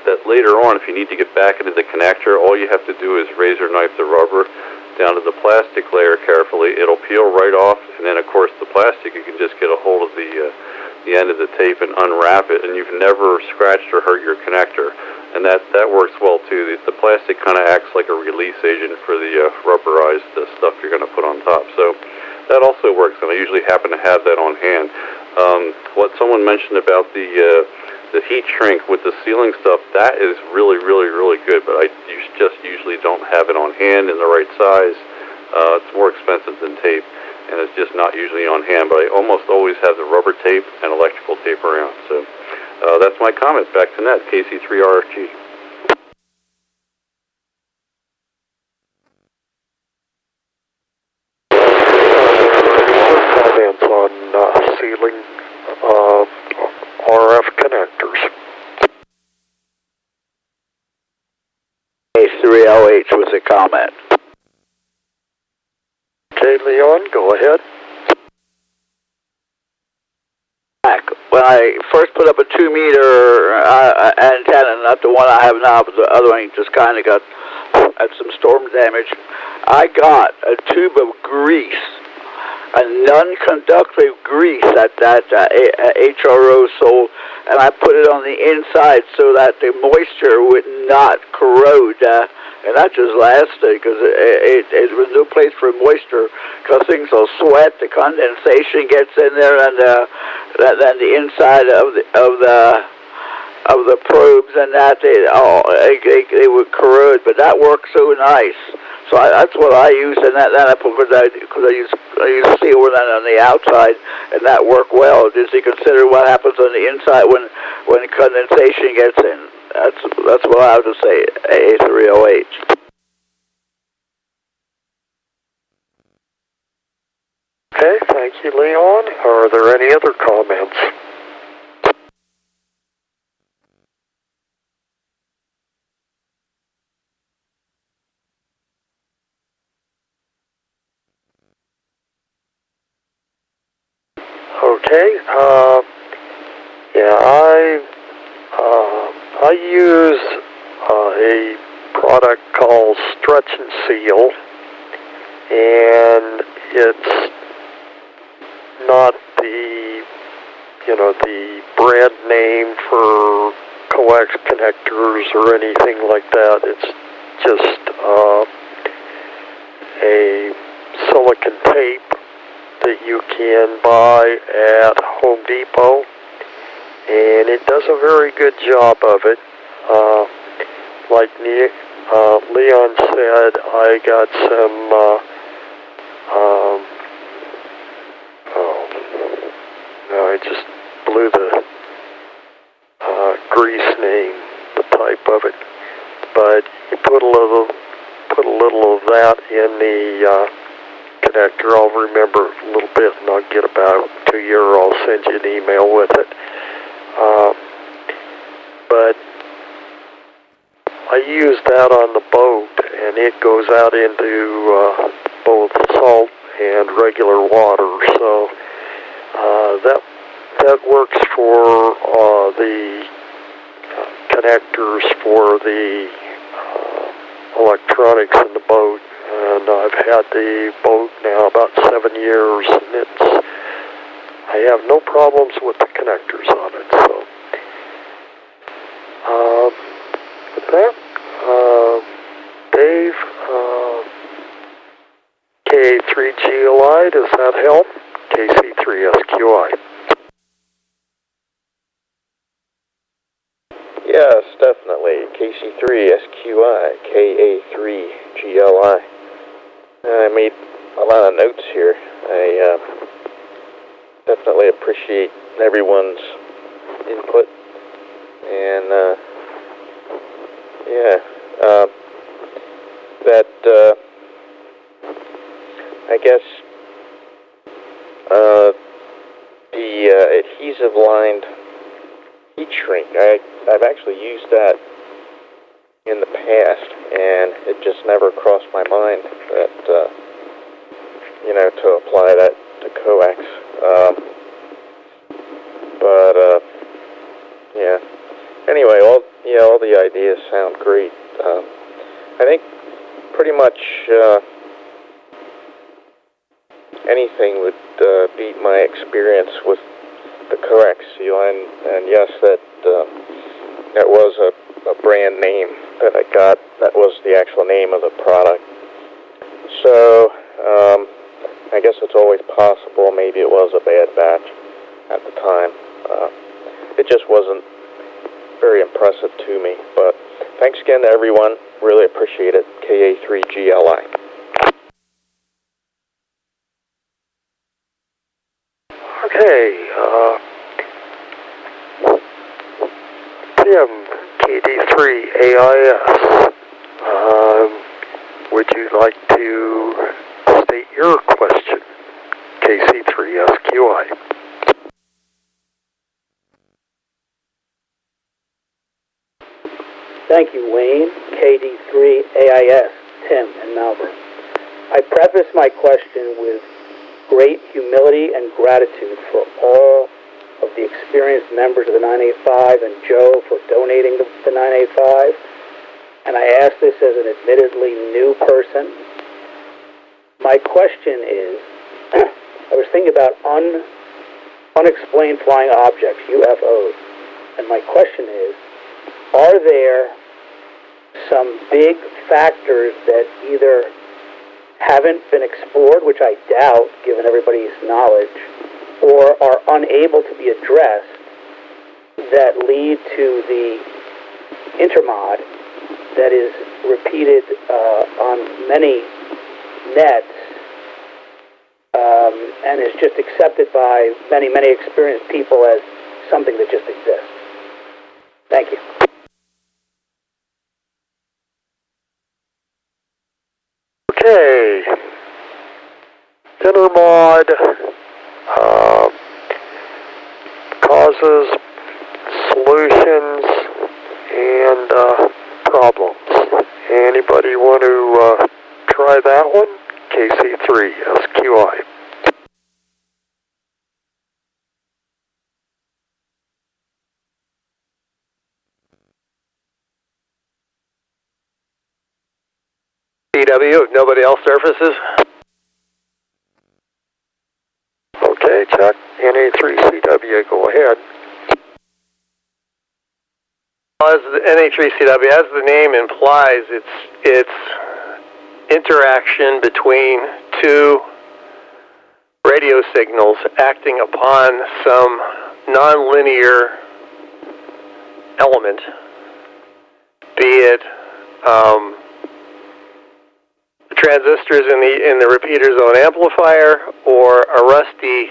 D: that later on, if you need to get back into the connector, all you have to do is razor knife the rubber down to the plastic layer carefully. It'll peel right off, and then of course the plastic, you can just get a hold of the end of the tape and unwrap it, and you've never scratched or hurt your connector. And that works well too. The plastic kind of acts like a release agent for the rubberized stuff you're going to put on top. So that also works, and I usually happen to have that on hand. What someone mentioned about the heat shrink with the sealing stuff, that is really, really, really good, but I just usually don't have it on hand in the right size. It's more expensive than tape, and it's just not usually on hand, but I almost always have the rubber tape and electrical tape around. So that's my comment. Back to net, KC3RFG.
A: building RF connectors.
L: A3LH with a comment.
A: Okay, Leon, go ahead.
L: When I first put up a 2-meter antenna, not the one I have now, but the other one just kind of had some storm damage, I got a tube of grease, a non-conductive grease that HRO sold, and I put it on the inside so that the moisture would not corrode. And that just lasted because it was no place for moisture because things will sweat, the condensation gets in there, and then the inside of the probes and that they would corrode. But that worked so nice. So that's what I use, and then I put because I use silver then on the outside, and that worked well. Just you consider what happens on the inside when condensation gets in. That's what I have to say. A3OH.
A: Okay, thank you, Leon. Are there any other comments? Okay, I use a product called Stretch and Seal, and it's not the brand name for coax connectors or anything like that. It's just a silicon tape that you can buy at Home Depot, and it does a very good job of it. Like Leon said, I got some I just blew the grease name, the type of it, but you put a little of that in the connector. I'll remember a little bit, and I'll get about to you, or I'll send you an email with it. But I use that on the boat, and it goes out into both salt and regular water. So that works for the connectors for the electronics in the boat. And I've had the boat now about 7 years, and I have no problems with the connectors on it. So, with that, Dave, KA3GLI, does that help? KC3SQI.
F: Yes, definitely. KC3SQI, KA3GLI. I made a lot of notes here. I definitely appreciate everyone's input, and I guess the adhesive lined heat shrink, I've actually used that in the past, and it just never crossed my mind that to apply that to coax. Anyway, all the ideas sound great. I think pretty much anything would beat my experience with the coax-seal, and yes, that was a brand name that I got. That was the actual name of the product. So I guess it's always possible maybe it was a bad batch at the time. It just wasn't very impressive to me. But thanks again to everyone. Really appreciate it. KA3GLI.
A: Okay, Tim, KD3AIS, would you like to state your question? KC3SQI.
G: Thank you, Wayne. KD3AIS, Tim in Malvern. I preface my question with great humility and gratitude for all of the experienced members of the 985 and Joe for donating the 985. And I ask this as an admittedly new person. My question is, I was thinking about unexplained flying objects, UFOs. And my question is, are there some big factors that either haven't been explored, which I doubt given everybody's knowledge, or are unable to be addressed that lead to the intermod that is repeated on many nets and is just accepted by many, many experienced people as something that just exists? Thank you.
A: Okay. Intermod causes, solutions, and problems. Anybody want to try that one? KC3 SQI.
E: CW, if nobody else surfaces.
A: Okay, check. NA3CW, go ahead.
E: As the NA3CW, as the name implies, it's interaction between two radio signals acting upon some nonlinear element, be it transistors in the repeater zone amplifier, or a rusty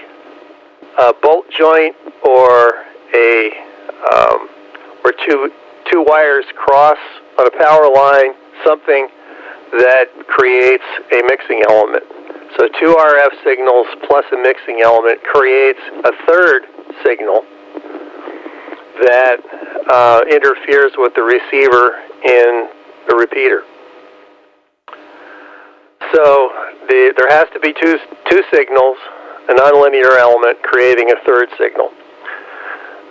E: bolt joint, or or two wires cross on a power line, something that creates a mixing element. So two RF signals plus a mixing element creates a third signal that interferes with the receiver in the repeater. So there has to be two signals, a nonlinear element creating a third signal.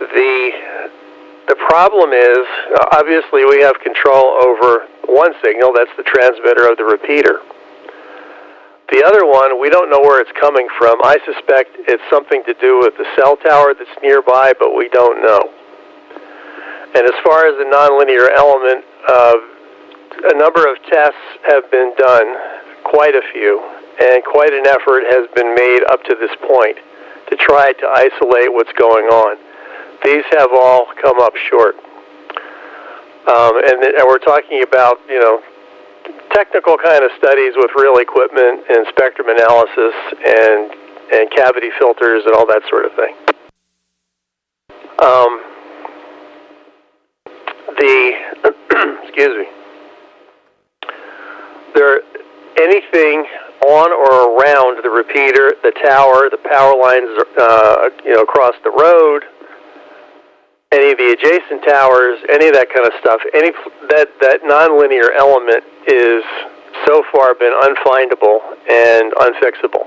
E: The problem is, obviously we have control over one signal, that's the transmitter of the repeater. The other one, we don't know where it's coming from. I suspect it's something to do with the cell tower that's nearby, but we don't know. And as far as the nonlinear element, a number of tests have been done, quite a few, and quite an effort has been made up to this point to try to isolate what's going on. These have all come up short. And we're talking about, technical kind of studies with real equipment and spectrum analysis and cavity filters and all that sort of thing. Excuse me. Anything on or around the repeater, the tower, the power lines, across the road, any of the adjacent towers, any of that kind of stuff, that nonlinear element is so far been unfindable and unfixable.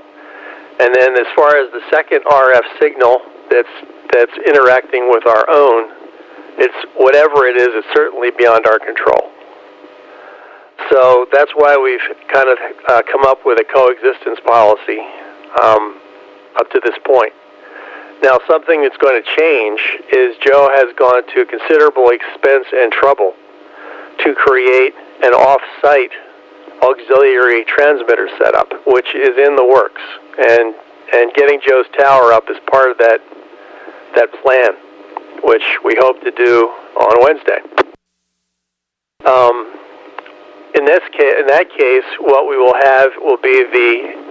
E: And then as far as the second RF signal that's interacting with our own, it's whatever it is, it's certainly beyond our control. So that's why we've kind of come up with a coexistence policy up to this point. Now, something that's going to change is Joe has gone to considerable expense and trouble to create an off-site auxiliary transmitter setup, which is in the works. And getting Joe's tower up is part of that plan, which we hope to do on Wednesday. In that case, what we will have will be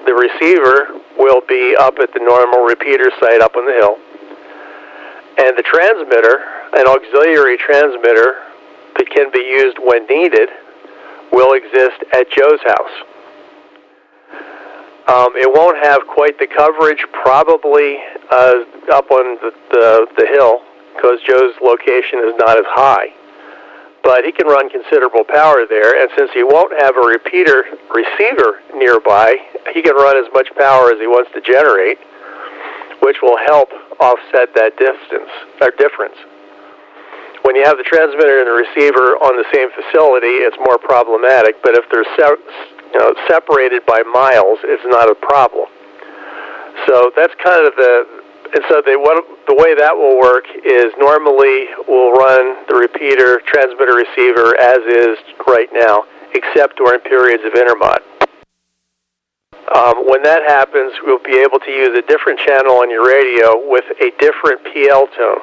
E: the receiver will be up at the normal repeater site up on the hill, and the transmitter, an auxiliary transmitter that can be used when needed, will exist at Joe's house. It won't have quite the coverage, probably up on the hill, because Joe's location is not as high. but he can run considerable power there, and since he won't have a repeater receiver nearby, he can run as much power as he wants to generate, which will help offset that difference. When you have the transmitter and the receiver on the same facility, it's more problematic, but if they're separated by miles, it's not a problem. So that's kind of the way that will work is normally we'll run the repeater, transmitter, receiver as is right now, except during periods of intermod. When that happens, we'll be able to use a different channel on your radio with a different PL tone.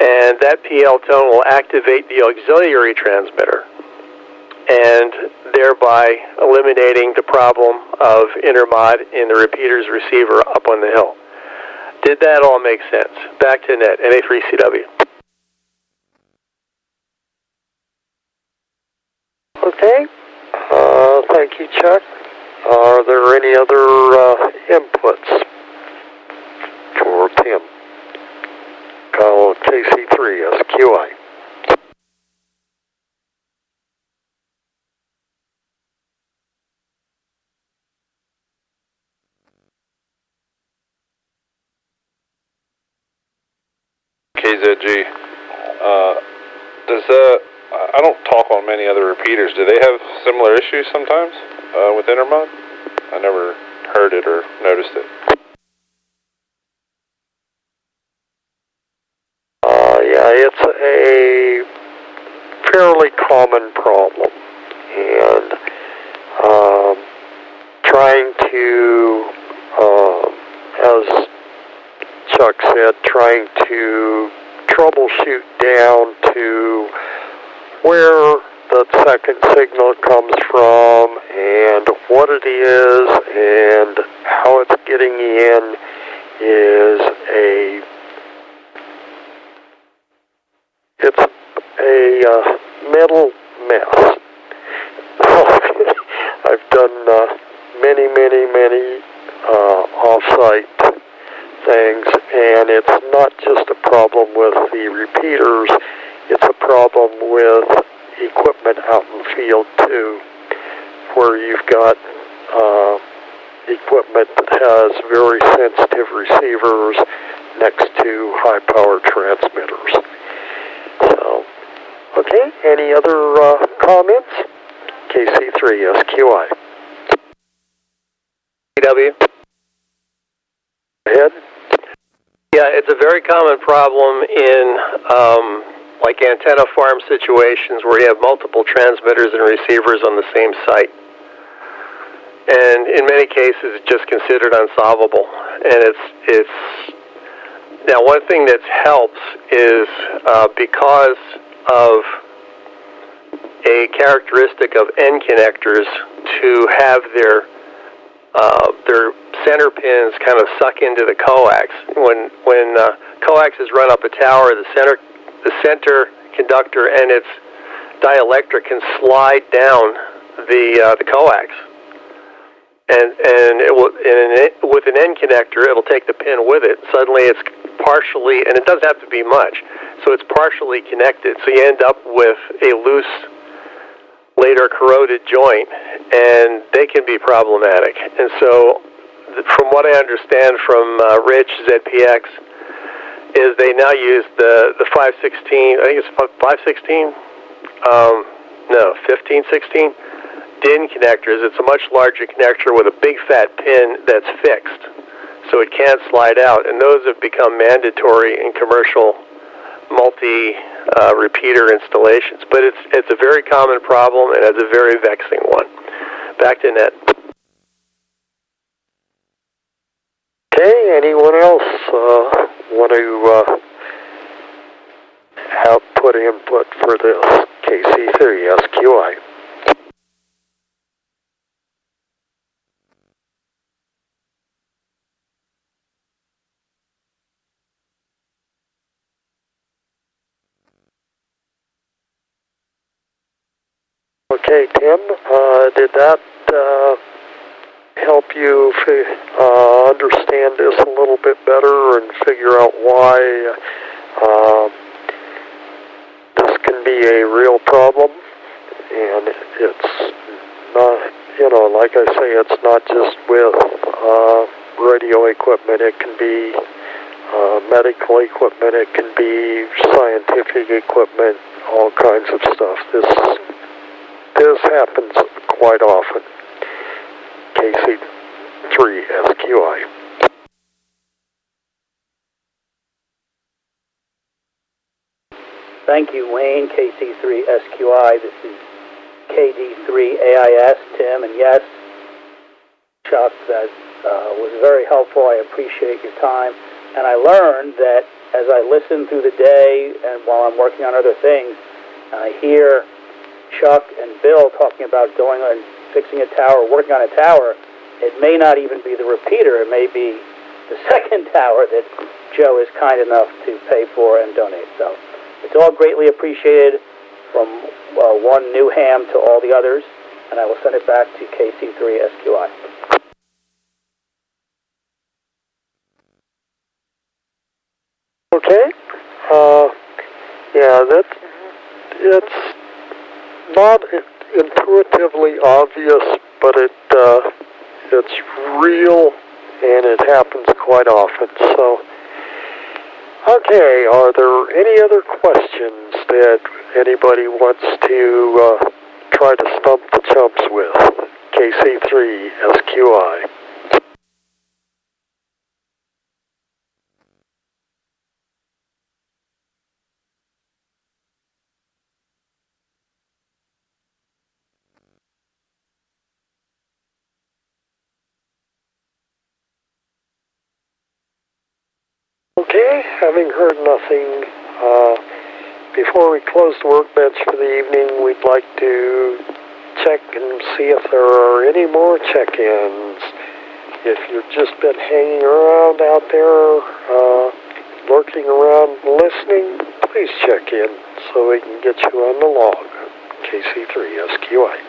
E: And that PL tone will activate the auxiliary transmitter, and thereby eliminating the problem of intermod in the repeater's receiver up on the hill. Did that all make sense? Back to net, NA3CW.
A: Okay. Thank you, Chuck. Are there any other inputs for Tim? Call KC3SQI.
K: KZG. I don't talk on many other repeaters. Do they have similar issues sometimes with intermod? I never heard it or noticed it.
A: Yeah, it's a fairly common problem, and trying to, as Chuck said, trying to troubleshoot down to where the second signal comes from and what it is and how it's getting in is it's a mental mess. I've done many off-site things, and it's not just a problem with the repeaters, it's a problem with equipment out in the field too, where you've got equipment that has very sensitive receivers next to high-power transmitters. So, okay, any other comments? KC3SQI.
E: CW.
A: Ahead.
E: Yeah, it's a very common problem in like antenna farm situations where you have multiple transmitters and receivers on the same site. And in many cases, it's just considered unsolvable. And it's now one thing that helps is because of a characteristic of N connectors to have their center pins kind of suck into the coax. When coaxes run up a tower, the center conductor and its dielectric can slide down the coax, and with an N connector, it'll take the pin with it. Suddenly, it's partially, and it doesn't have to be much, so it's partially connected. So you end up with a loose, later corroded joint, and they can be problematic. And so, from what I understand from Rich ZPX, is they now use the 516, I think it's 516, 1516 DIN connectors. It's a much larger connector with a big fat pin that's fixed, so it can't slide out. And those have become mandatory in commercial multi-repeater installations. But it's a very common problem, and it's a very vexing one. Back to net.
A: Okay, anyone else want to have put input for this? KC3SQI. Okay, Tim, did that help you understand this a little bit better and figure out why this can be be a real problem, and it's not, like I say, it's not just with radio equipment. It can be medical equipment. It can be scientific equipment, all kinds of stuff. This happens quite often. KC3SQI.
G: Thank you, Wayne. KC3SQI. This is KD3AIS, Tim, and yes, Chuck, that was very helpful. I appreciate your time. And I learned that as I listen through the day and while I'm working on other things, I hear Chuck and Bill talking about going and fixing a tower, working on a tower. It may not even be the repeater. It may be the second tower that Joe is kind enough to pay for and donate. So it's all greatly appreciated from one new ham to all the others, and I will send it back to KC3SQI.
A: Okay. Yeah, it's not intuitively obvious, but it's real, and it happens quite often. So, okay, are there any other questions that anybody wants to try to stump the chumps with? KC3SQI. Okay, having heard nothing, before we close the workbench for the evening, we'd like to check and see if there are any more check-ins. If you've just been hanging around out there, lurking around listening, please check in so we can get you on the log. KC3SQI.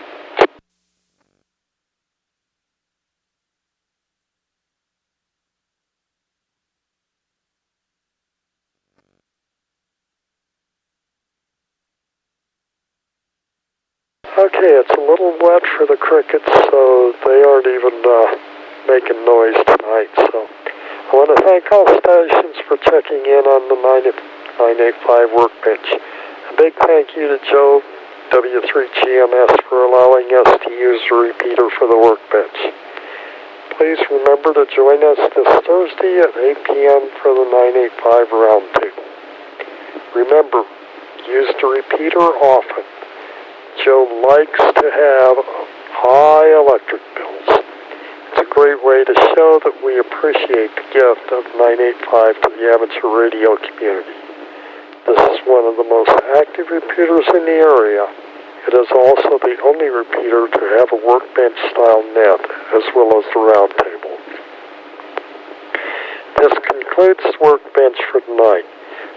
A: Okay, it's a little wet for the crickets, so they aren't even making noise tonight. So I want to thank all stations for checking in on the 985 workbench. A big thank you to Joe, W3GMS, for allowing us to use the repeater for the workbench. Please remember to join us this Thursday at 8 p.m. for the 985 roundtable. Remember, use the repeater often. Joe likes to have high electric bills. It's a great way to show that we appreciate the gift of 985 to the amateur radio community. This is one of the most active repeaters in the area. It is also the only repeater to have a workbench-style net, as well as the roundtable. This concludes the workbench for tonight.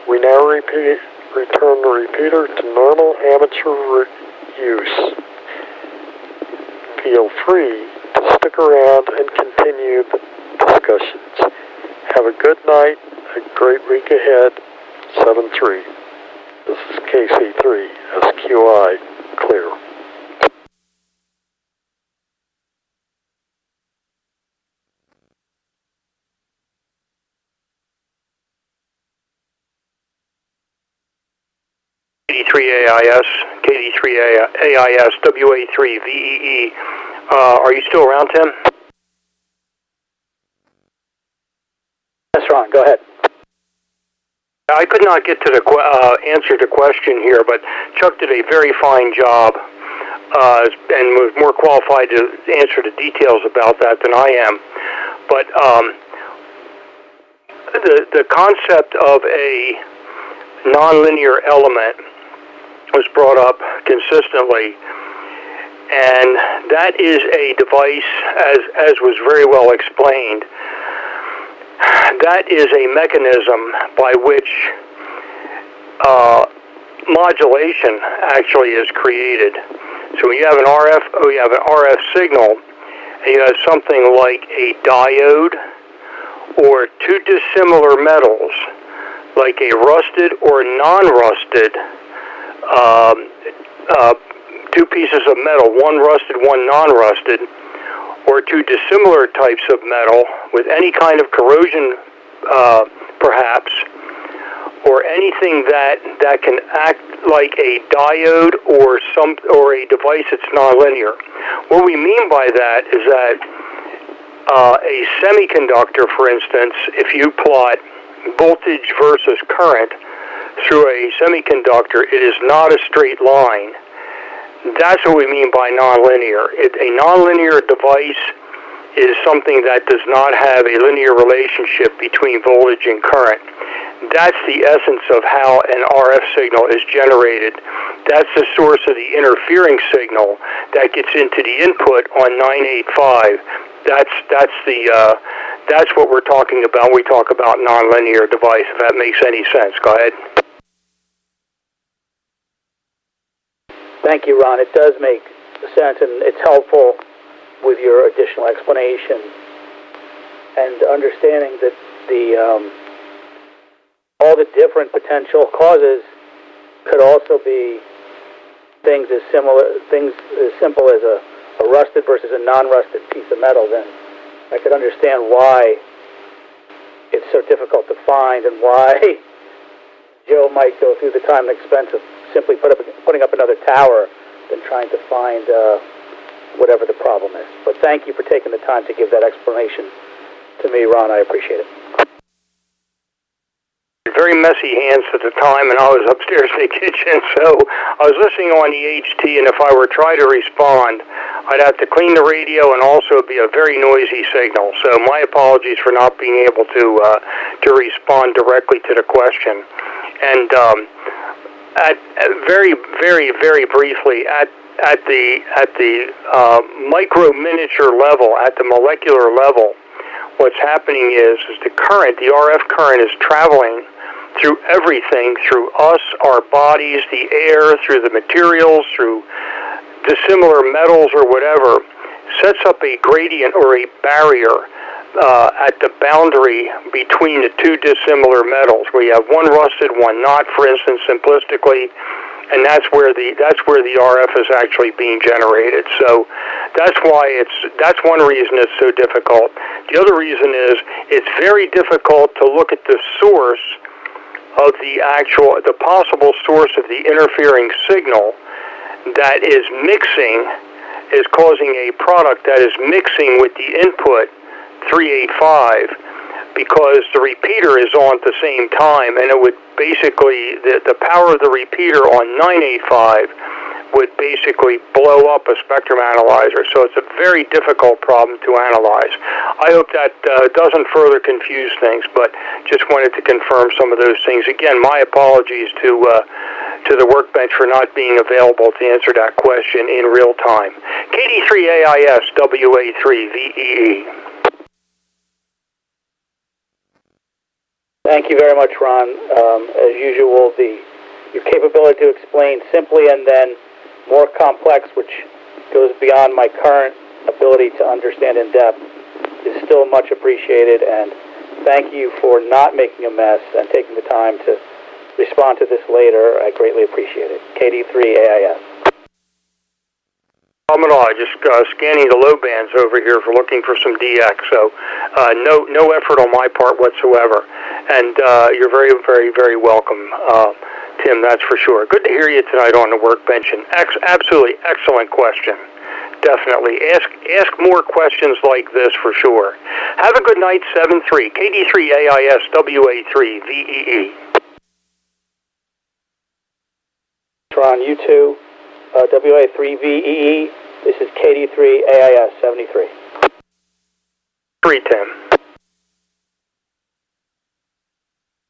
A: We now return the repeater to normal amateur use. Feel free to stick around and continue the discussions. Have a good night, a great week ahead. 7-3. This is KC3SQI, clear.
C: KD3AIS, KD3AIS, WA3VEE. Are you still around, Tim?
G: Yes, Ron, go ahead.
C: I could not get to the answer to question here, but Chuck did a very fine job and was more qualified to answer the details about that than I am. But the concept of a nonlinear element was brought up consistently, and that is a device, as was very well explained, that is a mechanism by which modulation actually is created. So when you have an RF signal, and you have something like a diode or two dissimilar metals, like a rusted or non-rusted two pieces of metal, one rusted, one non-rusted, or two dissimilar types of metal with any kind of corrosion, perhaps, or anything that can act like a diode or a device that's nonlinear. What we mean by that is that a semiconductor, for instance, if you plot voltage versus current through a semiconductor, it is not a straight line. That's what we mean by nonlinear. A nonlinear device is something that does not have a linear relationship between voltage and current. That's the essence of how an RF signal is generated. That's the source of the interfering signal that gets into the input on 985. That's what we're talking about when we talk about nonlinear device, if that makes any sense. Go ahead.
G: Thank you, Ron. It does make sense, and it's helpful with your additional explanation and understanding that all the different potential causes could also be things as simple as a rusted versus a non-rusted piece of metal. Then I could understand why it's so difficult to find and why Joe might go through the time and expense of simply putting up another tower than trying to find whatever the problem is. But thank you for taking the time to give that explanation to me, Ron. I appreciate it.
C: Very messy hands at the time, and I was upstairs in the kitchen, so I was listening on the HT, and if I were trying to respond, I'd have to clean the radio and also be a very noisy signal. So my apologies for not being able to respond directly to the question. And very briefly, at the micro miniature level, at the molecular level, what's happening is the current, the RF current, is traveling through everything, through us, our bodies, the air, through the materials, through dissimilar metals or whatever, sets up a gradient or a barrier at the boundary between the two dissimilar metals. We have one rusted, one not, for instance, simplistically, and that's where the RF is actually being generated. So that's one reason it's so difficult. The other reason is it's very difficult to look at the source of the possible source of the interfering signal that is causing a product that is mixing with the input 385, because the repeater is on at the same time, and it would basically, the power of the repeater on 985 would basically blow up a spectrum analyzer. So it's a very difficult problem to analyze. I hope that doesn't further confuse things, but just wanted to confirm some of those things. Again, my apologies to the Workbench for not being available to answer that question in real time. KD3AIS WA3VEE. Thank you very much, Ron. As usual, your capability to explain simply and then more complex, which goes beyond my current ability to understand in depth, is still much appreciated. And thank you for not making a mess and taking the time to respond to this later. I greatly appreciate it. KD3AIS. Just scanning the low bands over here for looking for some DX. So no effort on my part whatsoever. And you're very, very, very welcome, Tim, that's for sure. Good to hear you tonight on the Workbench. And absolutely excellent question. Definitely. Ask more questions like this for sure. Have a good night, 7-3. KD3AIS WA3VEE. Ron, you too. WA3VEE. This is KD3AIS 73. 310.